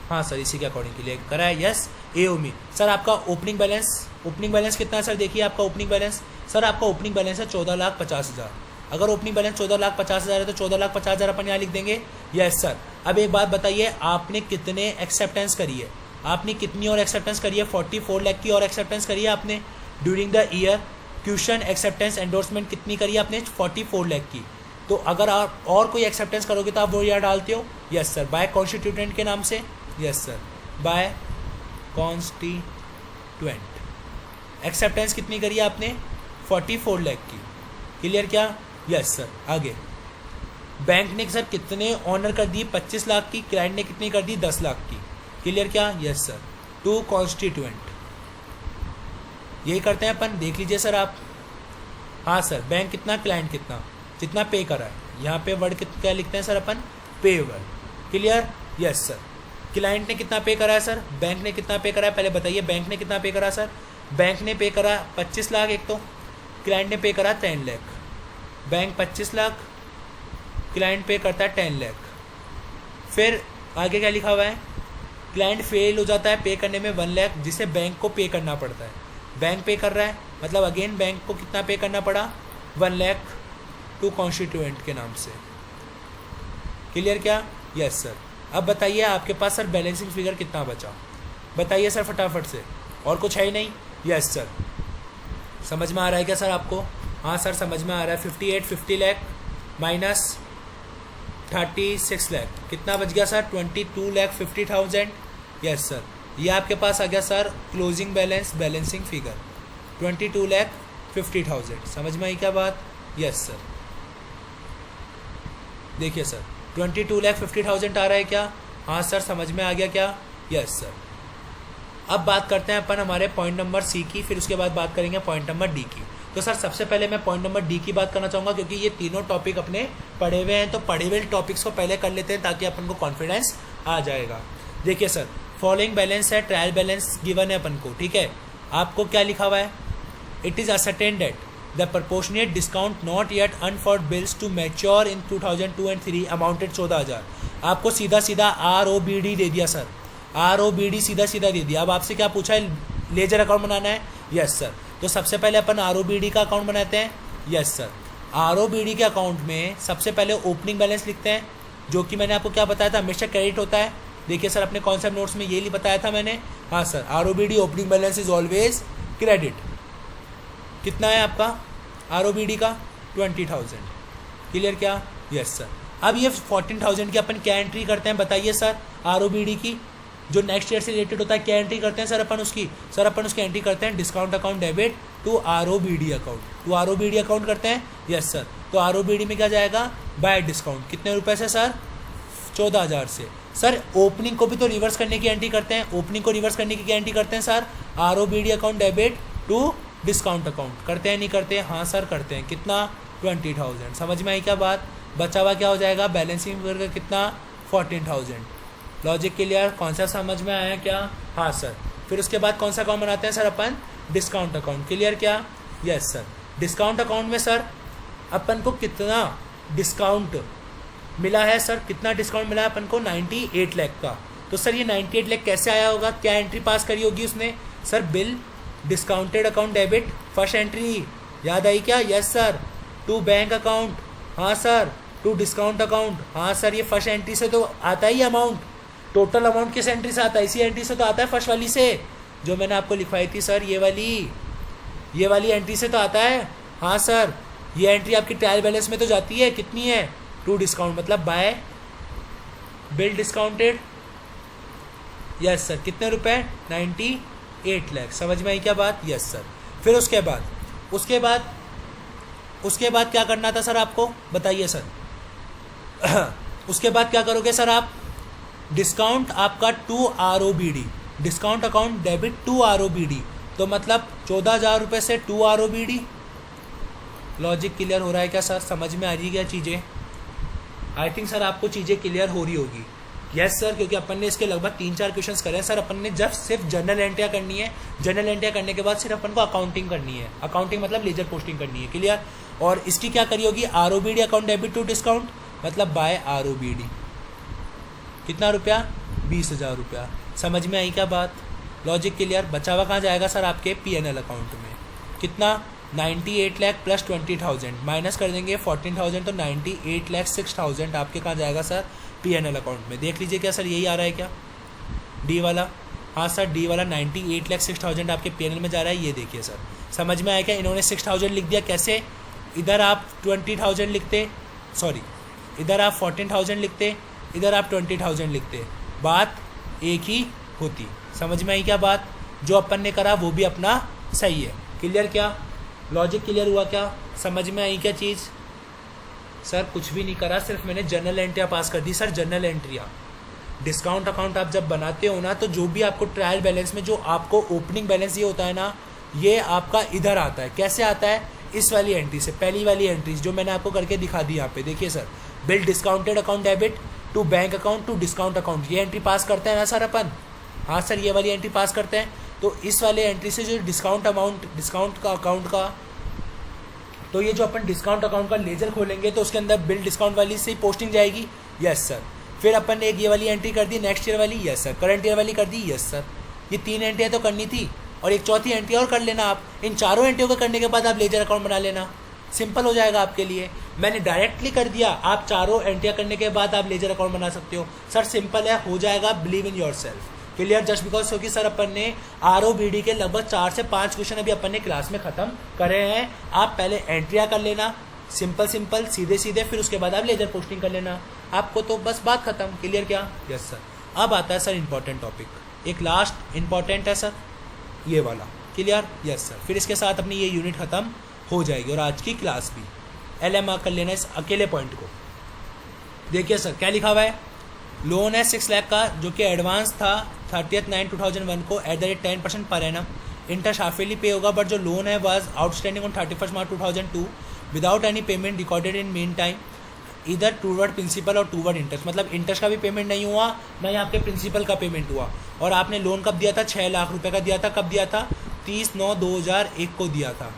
हाँ सर इसी के अकॉर्डिंग के लिए करा है। यस AOME सर आपका ओपनिंग बैलेंस कितना है सर? देखिए आपका ओपनिंग बैलेंस सर, आपका ओपनिंग बैलेंस है 14,50,000। अगर ओपनिंग बैलेंस 14,50,000 है तो 14,50,000 अपन यहाँ लिख देंगे। यस सर, अब एक बात बताइए, आपने कितने एक्सेप्टेंस करी है? आपने कितनी और एक्सेप्टेंस करी है? 44 लाख की और एक्सेप्टेंस करी है आपने during the year. Question acceptance endorsement कितनी करी है आपने? 44 लाख की। तो अगर आप और कोई एक्सेप्टेंस करोगे तो आप वो यहाँ डालते हो। यस सर, बाय कॉन्स्टिट्यूटेंट के नाम से। Yes sir, by constituent acceptance कितनी करी है आपने? 44 लाख की। क्लियर क्या? यस सर, आगे बैंक ने सर कितने ऑनर कर दी? 25 लाख की। क्लाइंट ने कितनी कर दी? 10 लाख की। क्लियर क्या? यस सर, टू कॉन्स्टिट्यूएंट यही करते हैं अपन, देख लीजिए सर आप। हाँ सर, बैंक कितना, क्लाइंट कितना, जितना पे करा है, यहाँ पे वर्ड क्या लिखते हैं सर अपन? Payable. Clear? Yes sir, client ने कितना पे करा है सर? बैंक ने कितना पे करा है पहले बताइए। बैंक ने कितना पे करा सर? बैंक ने पे करा 25 लाख एक तो, क्लाइंट ने पे करा 10 लाख। बैंक 25 लाख, क्लाइंट पे करता है 10 लाख। फिर आगे क्या लिखा हुआ है? क्लाइंट फेल हो जाता है पे करने में 1 लाख, जिसे बैंक को पे करना पड़ता है। बैंक पे कर रहा है मतलब अगेन बैंक को कितना पे करना पड़ा? 1 लाख टू कॉन्स्टिट्यूएंट के नाम से। क्लियर क्या? यस सर, अब बताइए आपके पास सर बैलेंसिंग फिगर कितना बचा? बताइए सर फटाफट से, और कुछ है ही नहीं। यस सर, समझ में आ रहा है क्या सर आपको? हाँ सर समझ में आ रहा है। 50 लाख माइनस 36 लाख कितना बच गया सर? 22,50,000। यस सर, ये आपके पास आ गया sir closing balance, balancing figure 22,50,000। समझ में आई क्या बात? यस सर, देखिए सर 22,50,000 आ रहा है क्या? हाँ सर समझ में आ गया क्या? यस सर, अब बात करते हैं अपन हमारे पॉइंट नंबर C की, फिर उसके बाद बात करेंगे पॉइंट नंबर D की। तो सर सबसे पहले मैं पॉइंट नंबर D की बात करना चाहूँगा, क्योंकि ये तीनों टॉपिक अपने पढ़े हुए हैं, तो पढ़े हुए टॉपिक्स को पहले कर लेते हैं ताकि अपन को कॉन्फिडेंस आ जाएगा। देखिए सर, फॉलोइंग बैलेंस है, ट्रायल बैलेंस गिवन है अपन को, ठीक है। आपको क्या लिखा हुआ है? It is ascertained that the proportionate discount not yet earned for bills to mature in 2002 and 3 amounted 14,000। आपको सीधा सीधा ROBD दे दिया सर, ROBD सीधा सीधा दे दिया। अब आपसे क्या पूछा है? लेजर अकाउंट बनाना है। यस सर, तो सबसे पहले अपन ROBD का अकाउंट बनाते हैं। यस सर, ROBD के अकाउंट में सबसे पहले ओपनिंग बैलेंस लिखते हैं, जो कि मैंने आपको क्या बताया था, हमेशा क्रेडिट होता है। देखिए सर अपने कॉन्सेप्ट नोट्स में ये बताया था मैंने। हाँ sir, ROBD opening balance is always credit. कितना है आपका ROBD का? 20,000। क्लियर क्या? यस सर, अब ये 14,000 की अपन क्या एंट्री करते हैं बताइए सर? ROBD की जो नेक्स्ट ईयर से रिलेटेड होता है क्या एंट्री करते हैं सर अपन उसकी? सर अपन उसकी एंट्री करते हैं discount account debit to ROBD account, to ROBD account करते हैं। यस सर, तो ROBD में क्या जाएगा? By discount. कितने रुपए से सर? 14,000 से। सर ओपनिंग को भी तो रिवर्स करने की एंट्री करते हैं, ओपनिंग को रिवर्स करने की क्या एंट्री करते हैं sir? ROBD account debit to discount account. करते हैं नहीं करते हैं? हाँ सर करते हैं। कितना? 20,000। समझ में आई क्या बात? बचा हुआ क्या हो जाएगा? बैलेंसिंग फिगर कितना? 14,000। Logic clear? कॉन्सेप्ट समझ में आया क्या? हाँ सर, फिर उसके बाद कौन सा अकाउंट बनाते हैं सर अपन? Discount account. क्लियर क्या? यस सर, डिस्काउंट अकाउंट में सर अपन को कितना डिस्काउंट मिला है सर? कितना डिस्काउंट मिला है अपन को? 98 लाख का। तो सर ये 98 लाख कैसे आया होगा? क्या एंट्री पास करी होगी उसने? Sir bill discounted account debit, first entry याद आई क्या? Yes sir, to bank account. हाँ सर, टू डिस्काउंट अकाउंट। हाँ सर, ये फर्स्ट एंट्री से तो आता ही अमाउंट। टोटल अमाउंट किस एंट्री से आता है? इसी एंट्री से तो आता है, फर्स्ट वाली से जो मैंने आपको लिखवाई थी सर, ये वाली एंट्री से तो आता है। हाँ सर, ये एंट्री आपकी ट्रायल बैलेंस में तो जाती है, कितनी है, टू डिस्काउंट, मतलब by bill discounted, yes sir, कितने रुपए, 98 लाख। समझ में आई क्या बात, यस सर। फिर उसके बाद क्या करना था सर आपको, बताइए सर। उसके बाद क्या करोगे सर आप, डिस्काउंट आपका to ROBD, discount account debit to ROBD, तो मतलब 14,000 रुपये से टू ROBD। लॉजिक क्लियर हो रहा है क्या सर, समझ में आ रही है क्या चीज़ें? आई थिंक सर आपको चीज़ें क्लियर हो रही होगी। यस सर, क्योंकि अपन ने इसके लगभग 3-4 क्वेश्चंस करे हैं सर। अपन ने जब सिर्फ जनरल एंट्रियाँ करनी है, जनरल एंट्रियाँ करने के बाद सिर्फ अपन को अकाउंटिंग करनी है, अकाउंटिंग मतलब लेजर पोस्टिंग करनी है, क्लियर। और इसकी क्या करी होगी, ROBD account debit to discount, मतलब बाय ROBD, कितना रुपया, 20,000 रुपया। समझ में आई क्या बात, लॉजिक क्लियर। बचा हुआ कहाँ जाएगा सर, आपके P&L अकाउंट में, कितना, 98 लाख प्लस 20,000 माइनस कर देंगे 14,000, तो 98 लाख 6,000 आपके कहाँ जाएगा सर, P&L अकाउंट में। देख लीजिए क्या सर, यही आ रहा है क्या, डी वाला, हाँ सर डी वाला 98 लाख 6,000 आपके P&L में जा रहा है, ये देखिए सर। समझ में आया क्या, इन्होंने 6,000 लिख दिया, कैसे, इधर आप 20,000 लिखते, सॉरी इधर आप 14,000 लिखते, इधर आप 20,000 लिखते, बात एक ही होती। समझ में आई क्या बात, जो अपन ने करा वो भी अपना सही है, क्लियर क्या, लॉजिक क्लियर हुआ क्या, समझ में आई क्या चीज़। सर कुछ भी नहीं करा, सिर्फ मैंने जनरल एंट्रियाँ पास कर दी सर, जनरल एंट्रियाँ। डिस्काउंट अकाउंट आप जब बनाते हो ना, तो जो भी आपको ट्रायल बैलेंस में जो आपको ओपनिंग बैलेंस ये होता है ना, ये आपका इधर आता है। कैसे आता है, इस वाली एंट्री से, पहली वाली एंट्रीज जो मैंने आपको करके दिखा दी यहाँ पे, देखिए sir, bill discounted account debit to bank account to discount account, ये एंट्री पास करते हैं ना सर अपन, हाँ सर ये वाली एंट्री पास करते हैं। तो इस वाले एंट्री से जो डिस्काउंट अमाउंट, डिस्काउंट का अकाउंट का, तो ये जो अपन डिस्काउंट अकाउंट का लेजर खोलेंगे तो उसके अंदर बिल डिस्काउंट वाली से ही पोस्टिंग जाएगी, यस सर। फिर अपन ने एक ये वाली एंट्री कर दी, नेक्स्ट ईयर वाली, यस सर, करंट ईयर वाली कर दी, यस सर। ये 3 एंट्रियाँ तो करनी थी, और एक चौथी एंट्री और कर लेना आप। इन चारों एंट्रियों को करने के बाद आप लेजर अकाउंट बना लेना, सिंपल हो जाएगा आपके लिए। मैंने डायरेक्टली कर दिया, आप चारों एंट्रियाँ करने के बाद आप लेजर अकाउंट बना सकते हो सर, सिंपल है, हो जाएगा, believe in your self, clear. Just because क्योंकि सर अपन ने ROBD के लगभग 4 से 5 क्वेश्चन अभी अपन ने क्लास में खत्म करे हैं। आप पहले एंट्रियाँ कर लेना, सिंपल सिंपल सीधे सीधे, फिर उसके बाद आप लेजर पोस्टिंग कर लेना, आपको तो बस बात खत्म, क्लियर क्या, यस सर। अब आता है सर इंपॉर्टेंट टॉपिक, एक लास्ट इंपॉर्टेंट है सर ये वाला, क्लियर, यस सर। फिर इसके साथ अपनी ये यूनिट खत्म हो जाएगी और आज की क्लास भी। LM मार्क कर लेना इस अकेले पॉइंट को। देखिए सर क्या लिखा हुआ है, लोन है 6 लाख का, जो कि एडवांस था 30/9/2001 को at the rate 10% per annum, interest half-yearly पे होगा, बट जो लोन है was outstanding on 31 March 2002 without any payment recorded in mean time इधर टूवर्ड प्रिंसिपल और टूवर्ड इंटरेस्ट, मतलब इंटरेस्ट का भी पेमेंट नहीं हुआ, ना ही आपके प्रिंसिपल का पेमेंट हुआ। और आपने लोन कब दिया था, 6 लाख रुपए का दिया था, कब दिया था, 30/9/2001 को दिया था।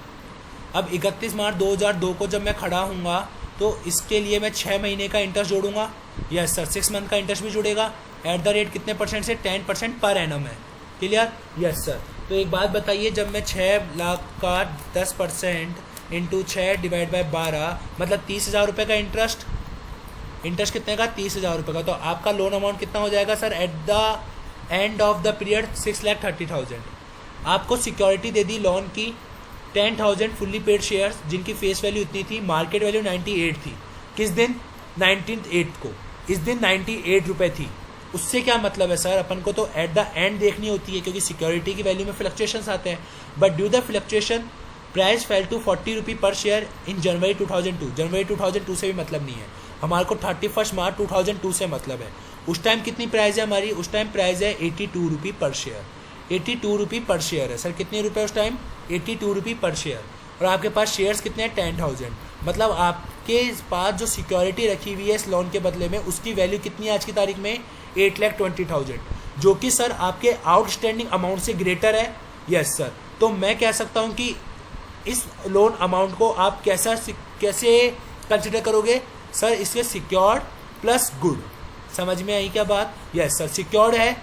अब 31 मार्च 2002 को जब मैं खड़ा हूँगा तो इसके लिए मैं 6 महीने का इंटरेस्ट जोड़ूंगा, यस सर, 6 मंथ का इंटरेस्ट भी जुड़ेगा, एट द रेट कितने परसेंट से, 10% पर एनम है, क्लियर, यस सर। तो एक बात बताइए, जब मैं 6 लाख का 10% इंटू 6 डिवाइड बाय 12 मतलब 30,000 रुपये का इंटरेस्ट कितने का, 30,000 रुपये का, तो आपका लोन अमाउंट कितना हो जाएगा sir at the end of the period, 6,30,000। आपको सिक्योरिटी दे दी लोन की 10,000 फुल्ली पेड शेयर्स, जिनकी फेस वैल्यू इतनी थी, मार्केट वैल्यू 98 थी, किस दिन, 19/8 को, इस दिन 98 रुपये थी। उससे क्या मतलब है सर, अपन को तो एट द एंड देखनी होती है, क्योंकि सिक्योरिटी की वैल्यू में फ्लक्चुएशंस आते हैं, but due the fluctuation price fell to 40 रुपये पर शेयर इन जनवरी 2002। जनवरी 2002 से भी मतलब नहीं है, हमारे को 31 मार्च 2002 से मतलब है। उस टाइम कितनी प्राइस है हमारी, उस टाइम प्राइस है 82 रुपये पर शेयर, 82 रुपये पर शेयर है सर। कितने रुपये उस टाइम, 82 रुपये पर शेयर। और आपके पास शेयर्स कितने हैं, 10,000, मतलब आपके पास जो सिक्योरिटी रखी हुई है इस लोन के बदले में, उसकी वैल्यू कितनी है आज की तारीख में, 8,20,000, जो कि सर आपके आउटस्टैंडिंग अमाउंट से ग्रेटर है, यस सर। तो मैं कह सकता हूँ कि इस लोन अमाउंट को आप कैसे कंसिडर करोगे सर, इसके सिक्योर्ड प्लस गुड। समझ में आई क्या बात, यस सर, सिक्योर्ड है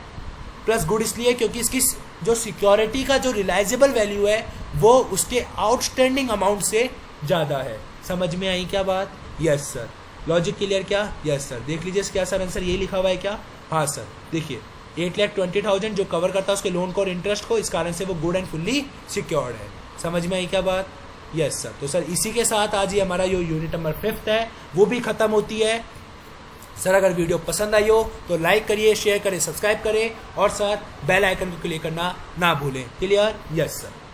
प्लस गुड इसलिए क्योंकि इसकी जो सिक्योरिटी का जो रिलाइजेबल वैल्यू है वो उसके आउटस्टैंडिंग अमाउंट से ज़्यादा है। समझ में आई क्या बात, यस सर, लॉजिक क्लियर क्या, यस सर। देख लीजिए क्या सर आंसर ये लिखा हुआ है क्या, हाँ सर, देखिए 8,20,000 जो कवर करता है उसके लोन को और इंटरेस्ट को, इस कारण से वो गुड एंड फुल्ली सिक्योर्ड है। समझ में आई क्या बात, यस सर। तो सर इसी के साथ आज ही हमारा जो यूनिट नंबर 5 है वो भी खत्म होती है। सर अगर वीडियो पसंद आई हो तो लाइक करिए, शेयर करें, सब्सक्राइब करें और सर बेल आइकन को क्लिक करना ना भूलें। क्लियर? Yes sir.